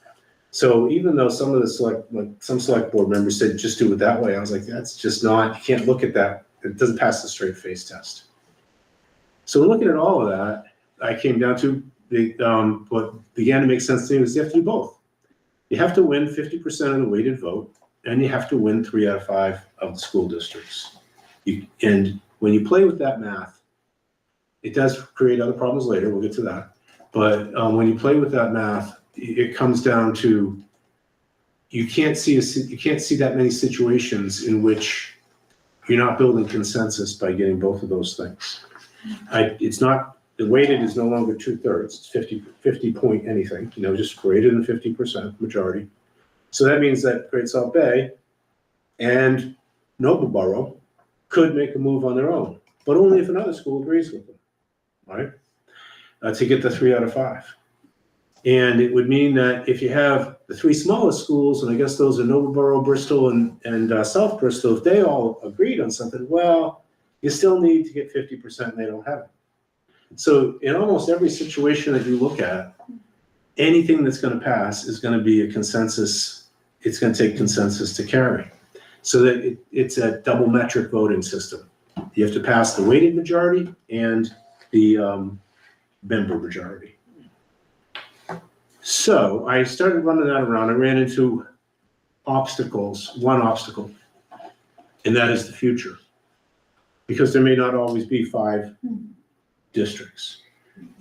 So even though some of the some select board members said just do it that way, I was like, that's just not, you can't look at that. It doesn't pass the straight face test. So looking at all of that, I came down to what began to make sense to me was you have to do both. You have to win 50% of the weighted vote, and you have to win 3 out of 5 of the school districts. And when you play with that math, it does create other problems later. We'll get to that. But when you play with that math, it comes down to you can't see that many situations in which you're not building consensus by getting both of those things. It's not, the weighted is no longer 2/3, it's 50 point anything, just greater than 50% majority. So that means that Great Salt Bay and Noblesboro could make a move on their own, but only if another school agrees with them, right? To get the 3 out of 5. And it would mean that if you have the 3 smallest schools, and I guess those are Noblesboro, Bristol, and South Bristol, if they all agreed on something, well, you still need to get 50% and they don't have it. So in almost every situation that you look at, anything that's going to pass is going to be a consensus. It's going to take consensus to carry. So that it's a double metric voting system. You have to pass the weighted majority and the member majority. So I started running that around. I ran into one obstacle, and that is the future. Because there may not always be 5 districts.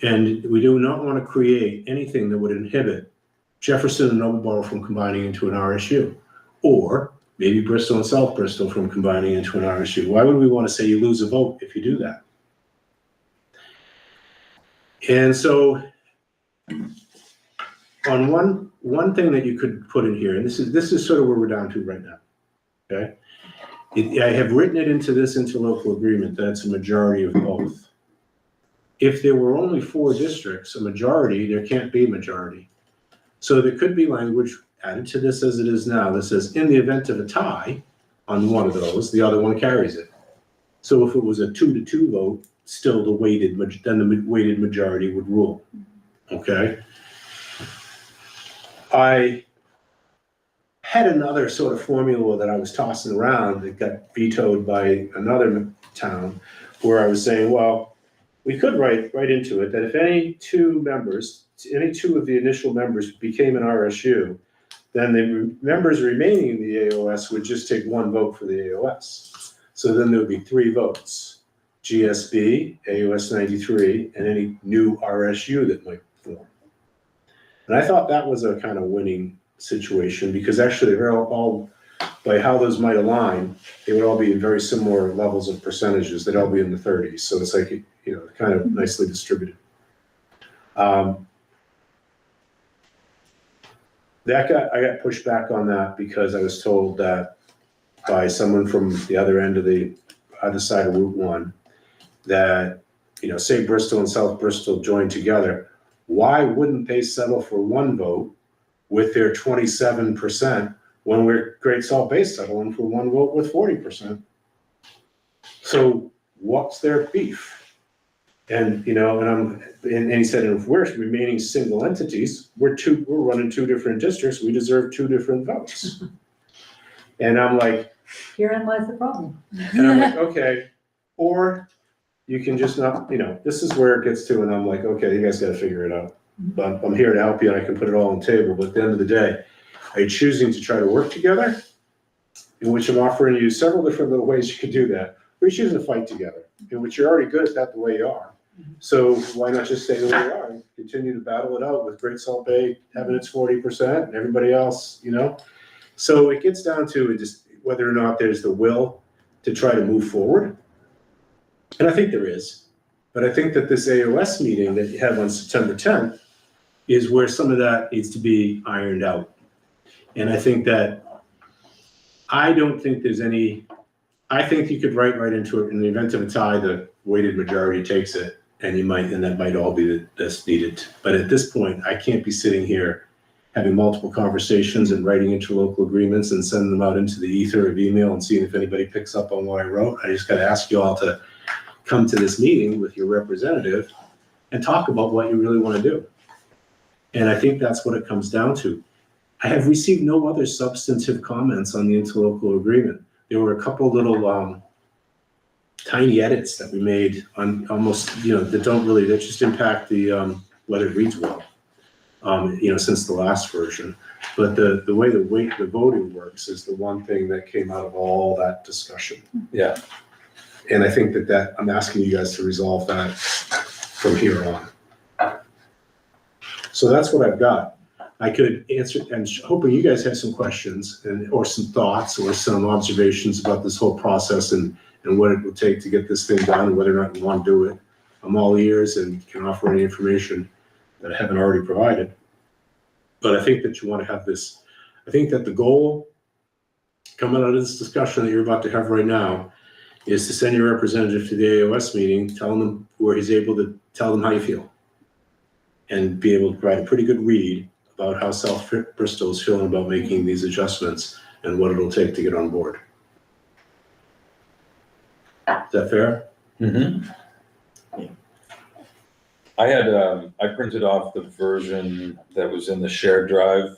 And we do not want to create anything that would inhibit Jefferson and Noblesboro from combining into an RSU, or maybe Bristol and South Bristol from combining into an RSU. Why would we want to say you lose a vote if you do that? And so on one thing that you could put in here, and this is sort of where we're down to right now, okay? I have written it into this interlocal agreement that it's a majority of both. If there were only 4 districts, a majority, there can't be a majority. So there could be language added to this as it is now that says, in the event of a tie on one of those, the other one carries it. So if it was a 2-2 vote, still the weighted majority would rule, okay? I had another sort of formula that I was tossing around that got vetoed by another town where I was saying, well, we could write into it that if any 2 of the initial members became an RSU, then the members remaining in the AOS would just take 1 vote for the AOS. So then there would be 3 votes, GSB, AOS 93, and any new RSU that might form. And I thought that was a kind of winning situation because actually they're all, by how those might align, they would all be in very similar levels of percentages. They'd all be in the 30s. So it's like, kind of nicely distributed. I got pushed back on that because I was told that by someone from the other end of the other side of Route 1 that, say Bristol and South Bristol joined together, why wouldn't they settle for 1 vote with their 27% when we're Great Salt Bay settling for 1 vote with 40%? So what's their beef? And and he said, if we're remaining single entities, we're running 2 different districts, we deserve 2 different votes. And I'm like, Herein lies the problem. and I'm like, okay, or you can just not, this is where it gets to, and I'm like, okay, you guys got to figure it out. But I'm here to help you, and I can put it all on the table. But at the end of the day, are you choosing to try to work together, in which I'm offering you several different little ways you could do that. We're choosing to fight together, in which you're already good at that the way you are. So why not just stay the way you are and continue to battle it out with Great Salt Bay having its 40% and everybody else, you know? So it gets down to just whether or not there's the will to try to move forward. And I think there is. But I think that this AOS meeting that you have on September 10th is where some of that needs to be ironed out. And I think that, I don't think there's any, I think you could write right into it in the event of a tie, the weighted majority takes it, and that might all be that's needed. But at this point, I can't be sitting here having multiple conversations and writing interlocal agreements and sending them out into the ether of email and seeing if anybody picks up on what I wrote. I just got to ask you all to come to this meeting with your representative and talk about what you really want to do. And I think that's what it comes down to. I have received no other substantive comments on the interlocal agreement. There were a couple little tiny edits that we made on almost, that just impact the whether it reads well, since the last version. But the way the voting works is the one thing that came out of all that discussion. Yeah. And I think that I'm asking you guys to resolve that from here on. So that's what I've got. I could answer, and hoping you guys have some questions or some thoughts or some observations about this whole process and what it will take to get this thing done, and whether or not you want to do it. I'm all ears and can offer any information that I haven't already provided. But I think that you want to have this, I think that the goal coming out of this discussion that you're about to have right now is to send your representative to the AOS meeting, telling them where he's able to tell them how you feel and be able to provide a pretty good read about how South Bristol is feeling about making these adjustments and what it'll take to get on board. Is that fair? Mm-hmm. I printed off the version that was in the shared drive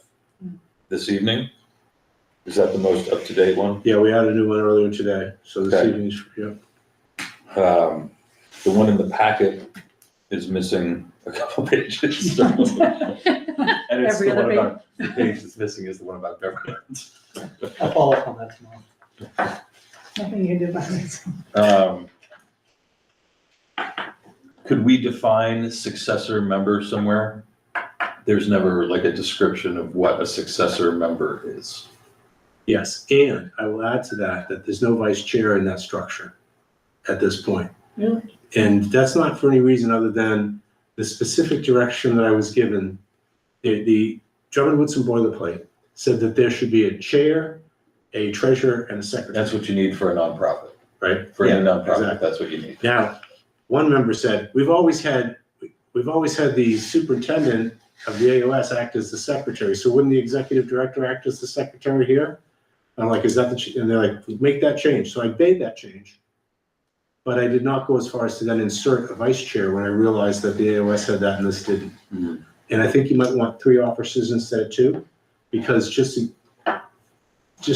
this evening. Is that the most up-to-date one? Yeah, we had a new one earlier today, so this Okay. evening's, yeah. The one in the packet is missing a couple pages. So. And it's Every the other one about, the page that's missing is the one about government. I'll follow up on that tomorrow. Nothing you can do about it. Could we define successor member somewhere? There's never like a description of what a successor member is. Yes, and I will add to that there's no vice chair in that structure at this point. Really? And that's not for any reason other than the specific direction that I was given. The Drummond Woodson boilerplate said that there should be a chair, a treasurer, and a secretary. That's what you need for a nonprofit. Right? For Yeah, any nonprofit, exactly. that's what you need. Now, one member said, we've always had the superintendent of the AOS act as the secretary, so wouldn't the executive director act as the secretary here? I'm like, is that and they're like, make that change. So I made that change. But I did not go as far as to then insert a vice chair when I realized that the AOS had that and this didn't. Mm-hmm. And I think you might want 3 officers instead of 2, because just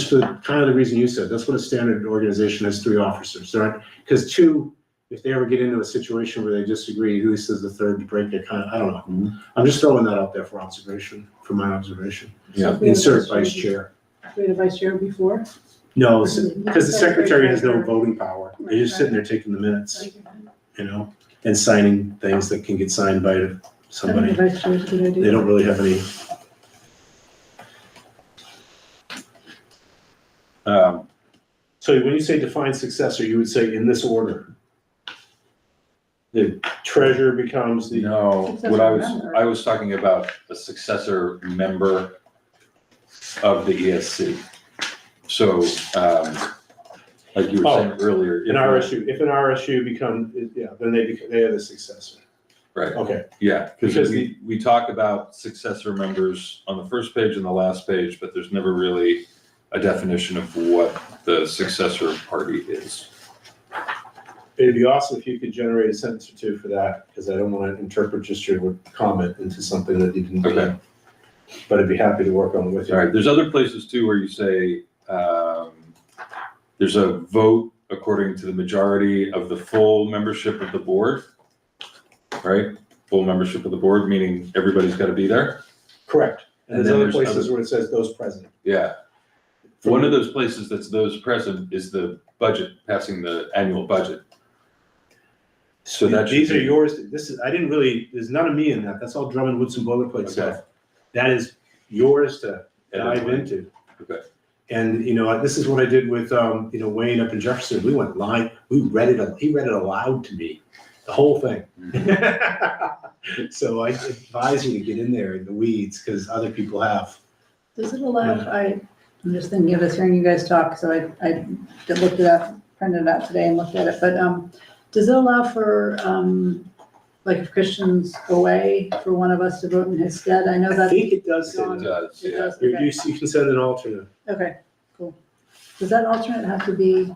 for kind of the reason you said, that's what a standard organization has, 3 officers. There aren't, because 2, if they ever get into a situation where they disagree, who says the third to break it, I don't know. Mm-hmm. I'm just throwing that out there for my observation. Yeah. Insert vice chair. We had a vice chair before. No, because the secretary has no voting power. They're just sitting there taking the minutes, and signing things that can get signed by I think the somebody. vice chair is a good idea. They don't really have any. So when you say define successor, you would say in this order. The treasurer becomes the. No, what I was talking about a successor member of the ESC. So, like you were saying earlier. An RSU, if an RSU then they are the successor. Right, Okay, yeah, because Because we talk about successor members on the first page and the last page, but there's never really a definition of what the successor party is. it'd be awesome if you could generate a sentence or 2 for that, because I don't want to interpret just your comment into something that you didn't. Okay. But I'd be happy to work on it with you. All right, there's other places too where you say, there's a vote according to the majority of the full membership of the board, right? Full membership of the board, meaning everybody's got to be there. Correct. And And there's then other there's places where it says those present. Yeah, One of those places that's those present is the budget, passing the annual budget. So that These should are be- yours, there's none of me in that, that's all Drummond Woods and boilerplate stuff. That is yours to dive into. Okay. And, this is what I did with, Wayne up in Jefferson, we went live, he read it aloud to me, the whole thing. So I advise you to get in there in the weeds, because other people have. Does it allow, I'm just thinking of this, hearing you guys talk, so I looked it up, printed it out today and looked at it, but, does it allow for, like if Christian's away, for one of us to vote in his stead? I know I that. think it does say It that. does, It yeah. does, You, okay. you can send an alternate. Okay, cool. Does that alternate have to be,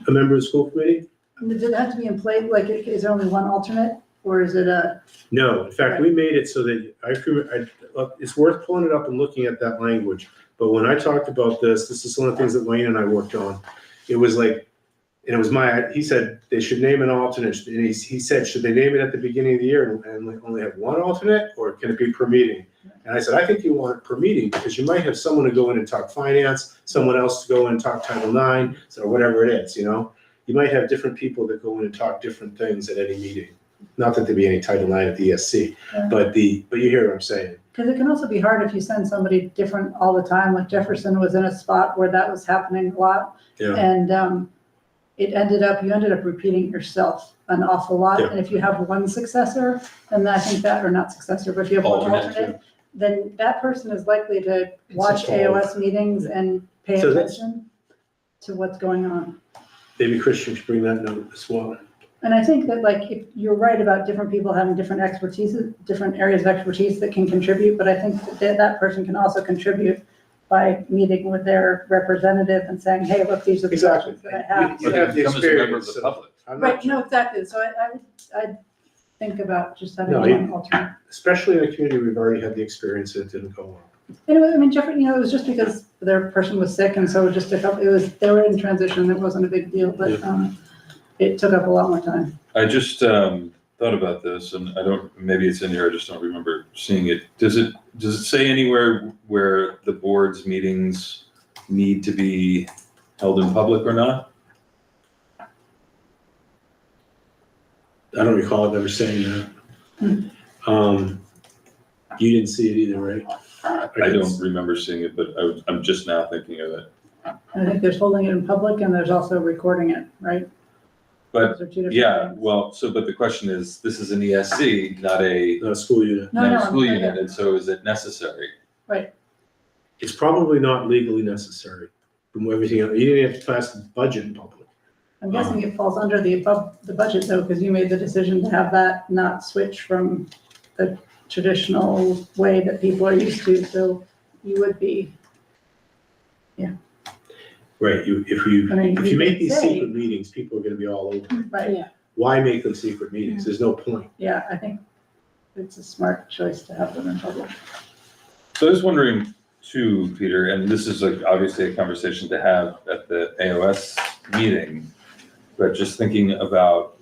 A member of the school committee? does it have to be in place, like, is there only one alternate, or is it a, No, in fact, we made it so that it's worth pulling it up and looking at that language. But when I talked about this is one of the things that Wayne and I worked on. It was like, and it was he said they should name an alternate. And he said, should they name it at the beginning of the year and only have one alternate, or can it be per meeting? And I said, I think you want it per meeting, because you might have someone to go in and talk finance, someone else to go in and talk Title IX, or whatever it is, You might have different people that go in and talk different things at any meeting. Not that there be any Title IX at the ESC, Yeah. but you hear what I'm saying. because it can also be hard if you send somebody different all the time, like Jefferson was in a spot where that was happening a lot. Yeah. And, you ended up repeating yourself an awful lot, Yeah. and if you have one successor, then I think that, or not successor, but if you have one Alternate, alternate, then that person is likely to watch involved. AOS meetings and pay So that's- attention to what's going on. Maybe Christian should bring that note as well. And I think that, like, if you're right about different people having different expertise, different areas of expertise that can contribute, but I think that person can also contribute by meeting with their representative and saying, hey, look, these are the Exactly. questions that I have. You have the Becomes a member of experience, the so- public. I'm not Right, no, exactly, so I'd think about just having No, one alternate. especially in a community we've already had the experience and it didn't go well. Anyway, I mean, Jeffrey, it was just because their person was sick, and so just they were in transition, it wasn't a big deal, but, it took up a lot more time. I just thought about this, and maybe it's in here, I just don't remember seeing it. Does it say anywhere where the board's meetings need to be held in public or not? I don't recall it ever saying that. You didn't see it either, right? I don't remember seeing it, but I'm just now thinking of it. I think there's holding it in public, and there's also recording it, right? But, Those are two different yeah, things. well, but the question is, this is an ESC, not a Not a school unit. No, school yeah. unit, and so is it necessary? It's probably not legally necessary from everything else. You didn't have to pass the budget in public. I'm guessing it falls under the budget though, because you made the decision to have that not switch from the traditional way that people are used to, so you would be, Right, I mean, if you you make could these say- secret meetings, people are gonna be all over. it. right, Why make them secret meetings? There's no point. yeah, I think it's a smart choice to have them in public. So I was wondering too, Peter, and this is like obviously a conversation to have at the AOS meeting, but just thinking about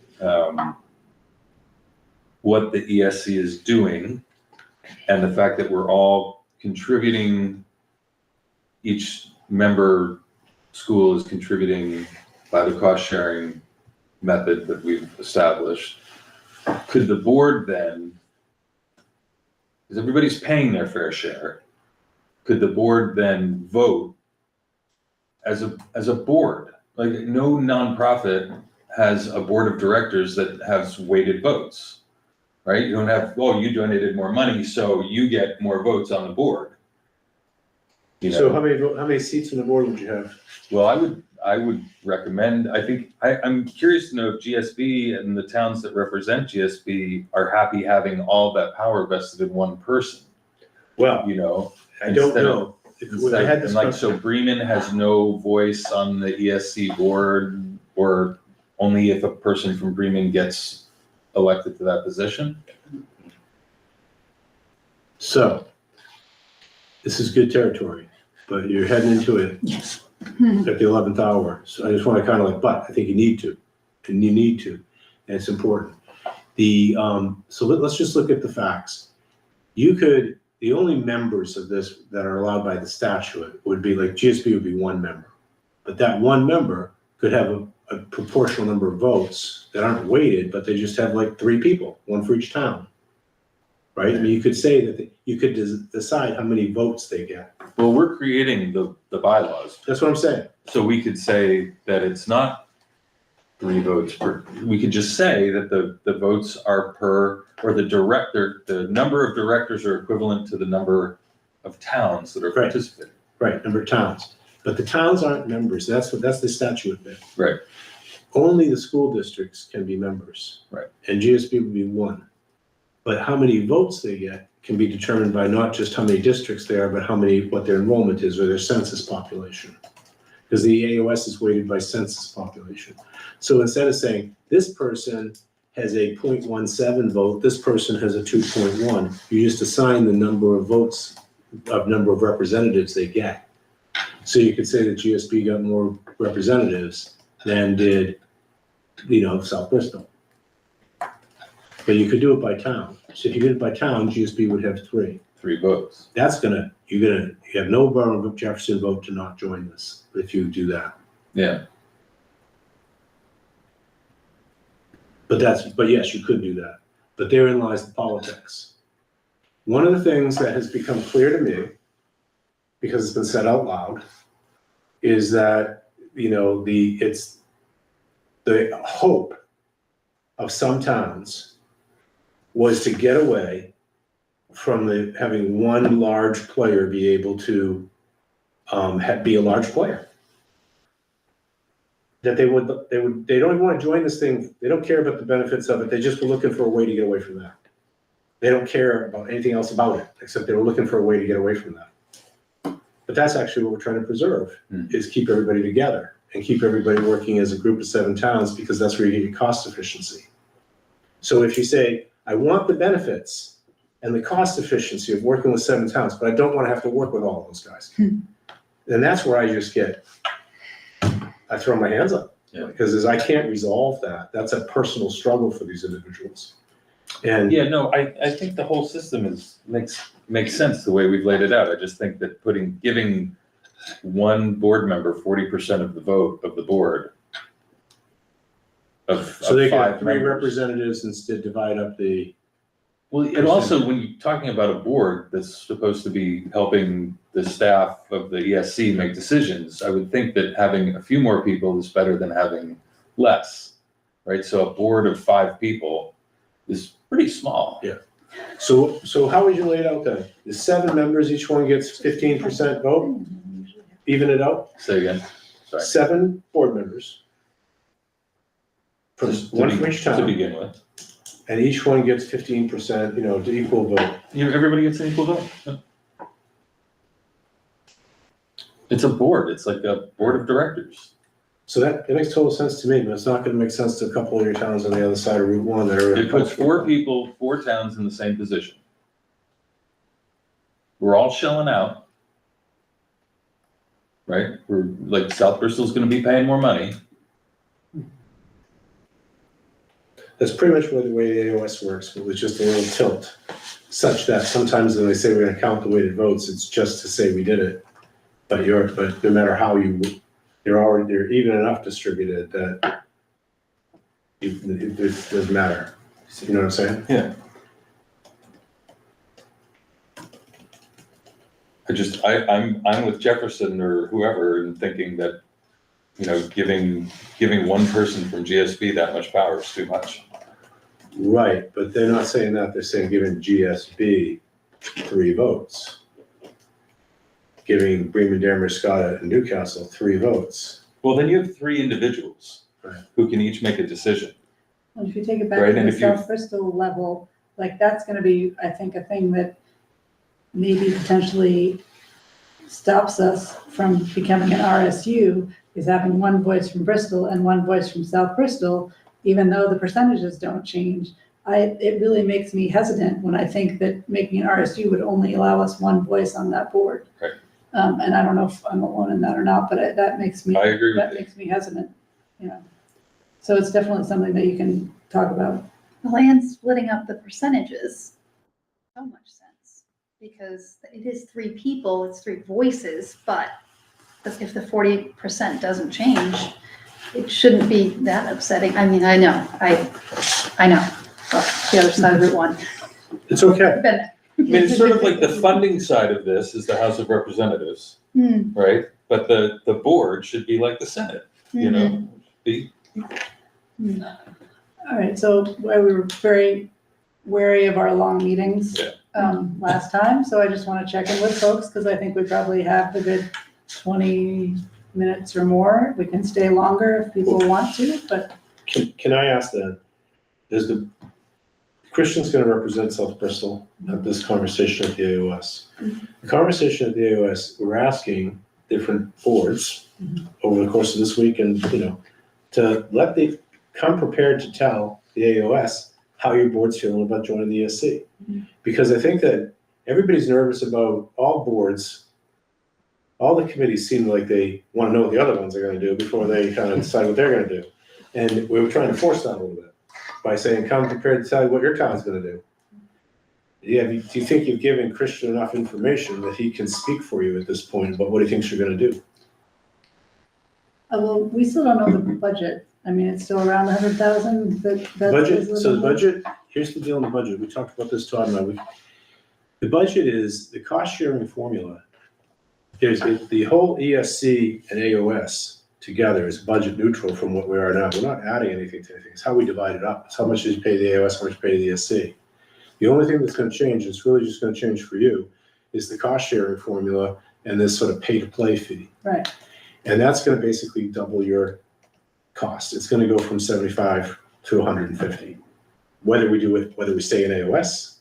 what the ESC is doing and the fact that we're all contributing, each member school is contributing by the cost sharing method that we've established. Could the board then, because everybody's paying their fair share, could the board then vote as a board? Like, no nonprofit has a board of directors that has weighted votes, right? You don't have, well, you donated more money, so you get more votes on the board. You So know, how many seats on the board would you have? well, I would recommend, I'm curious to know if GSB and the towns that represent GSB are happy having all that power vested in one person, Well, you know? I don't Instead of- know. When I had this And like, so Bremen has no voice on the ESC board, or only if a person from Bremen gets elected to that position? So, this is good territory, but you're heading into it Yes. at the 11th hour. So I just want to kind of like, but I think you need to, and you need to, and it's important. So let's just look at the facts. The the only members of this that are allowed by the statute would be like GSB would be one member. But that one member could have a proportional number of votes that aren't weighted, but they just have like 3 people, one for each town. Right? I mean, you could say that you could decide how many votes they get. Well, we're creating the bylaws, That's what I'm saying. so we could say that it's not 3 votes per, we could just say that the votes are per, or the number of directors are equivalent to the number of towns that are Right. participating. Right, number of towns. But the towns aren't members. That's the statute there. Right. Only the school districts can be members. Right. And GSB would be one. But how many votes they get can be determined by not just how many districts they are, but what their enrollment is or their census population. Because the AOS is weighted by census population. So instead of saying, this person has a 0.17 vote, this person has a 2.1, you just assign the number of votes, number of representatives they get. So you could say that GSB got more representatives than did, South Bristol. But you could do it by town. So if you did it by town, GSB would have 3. 3 votes. That's you have no Borough of Jefferson vote to not join this if you do that. Yeah. But yes, you could do that. But therein lies the politics. One of the things that has become clear to me, because it's been said out loud, is that, it's the hope of some towns was to get away from having one large player be able to be a large player. That they don't even want to join this thing. They don't care about the benefits of it. They just were looking for a way to get away from that. They don't care about anything else about it, except they were looking for a way to get away from that. But that's actually what we're trying to preserve, is keep everybody together and keep everybody working as a group of 7 towns, because that's where you get your cost efficiency. So if you say, I want the benefits and the cost efficiency of working with 7 towns, but I don't want to have to work with all of those guys. And that's where I throw my hands up. Yeah. Because I can't resolve that. That's a personal struggle for these individuals. And Yeah, no, I think the whole system makes sense the way we've laid it out. I just think that giving one board member 40% of the vote of the board so they of can 5 have 3 members. representatives instead divide up the. Well, and also when you're talking about a board that's supposed to be helping the staff of the ESC make decisions, I would think that having a few more people is better than having less, right? So a board of 5 people is pretty small. Yeah. So how would you lay it out then? The 7 members, each one gets 15% vote, even it out? Say again. Sorry. 7 board members. Just One from each to town, begin with. and each one gets 15%, to equal vote. Everybody gets an equal vote. Yeah. It's a board. It's like a board of directors. So that makes total sense to me, but it's not gonna make sense to a couple of your towns on the other side of Route 1 that are. It puts 4 people, 4 towns in the same position. We're all shelling out. Right? We're like, South Bristol's gonna be paying more money. That's pretty much the way the AOS works, but with just a little tilt, such that sometimes when they say we're gonna count the weighted votes, it's just to say we did it. But no matter how they're even enough distributed that it doesn't matter. You know what I'm saying? Yeah. I'm with Jefferson or whoever in thinking that, giving one person from GSB that much power is too much. Right, but they're not saying that, they're saying giving GSB 3 votes. Giving Bremen, Danvers, Scotta, and Newcastle 3 votes. Well, then you have 3 individuals Right. who can each make a decision. And if you take it back Right, to and the if you- South Bristol level, like that's gonna be, I think, a thing that maybe potentially stops us from becoming an RSU, is having one voice from Bristol and one voice from South Bristol, even though the percentages don't change. It really makes me hesitant when I think that making an RSU would only allow us one voice on that board. Right. And I don't know if I'm alone in that or not, but that makes me. I agree with That you. makes me hesitant, So it's definitely something that you can talk about. Well, and splitting up the percentages, so much sense. because it is 3 people, it's 3 voices, but if the 40% doesn't change, it shouldn't be that upsetting. I mean, I know, but the other side of Route 1. It's okay. Been I mean, it's sort of like the funding side of this is the House of Representatives, right? But the board should be like the Senate, you know? Be All right, so we were very wary of our long meetings last time, so I just want to check in with folks, because I think we probably have a good 20 minutes or more. We can stay longer if people want to, but. Can I ask then, Christian's gonna represent South Bristol at this conversation at the AOS. The conversation at the AOS, we're asking different boards over the course of this week and, to come prepared to tell the AOS how your board's feeling about joining the ESC. Because I think that everybody's nervous about all boards. All the committees seem like they want to know what the other ones are going to do before they kind of decide what they're going to do. And we were trying to force that a little bit by saying, come prepared to tell you what your town's going to do. Yeah, do you think you've given Christian enough information that he can speak for you at this point about what he thinks you're going to do? Well, we still don't know the budget. I mean, it's still around 100,000, Budget, so the budget, here's the deal on the budget. We talked about this, Todd and I. The budget is the cost sharing formula. There's the whole ESC and AOS together is budget neutral from what we are now. We're not adding anything to anything. It's how we divide it up. It's how much did you pay the AOS, how much you pay the ESC. The only thing that's going to change, it's really just going to change for you, is the cost sharing formula and this sort of pay to play fee. Right. And that's going to basically double your cost. It's going to go from 75 to 150. Whether we stay in AOS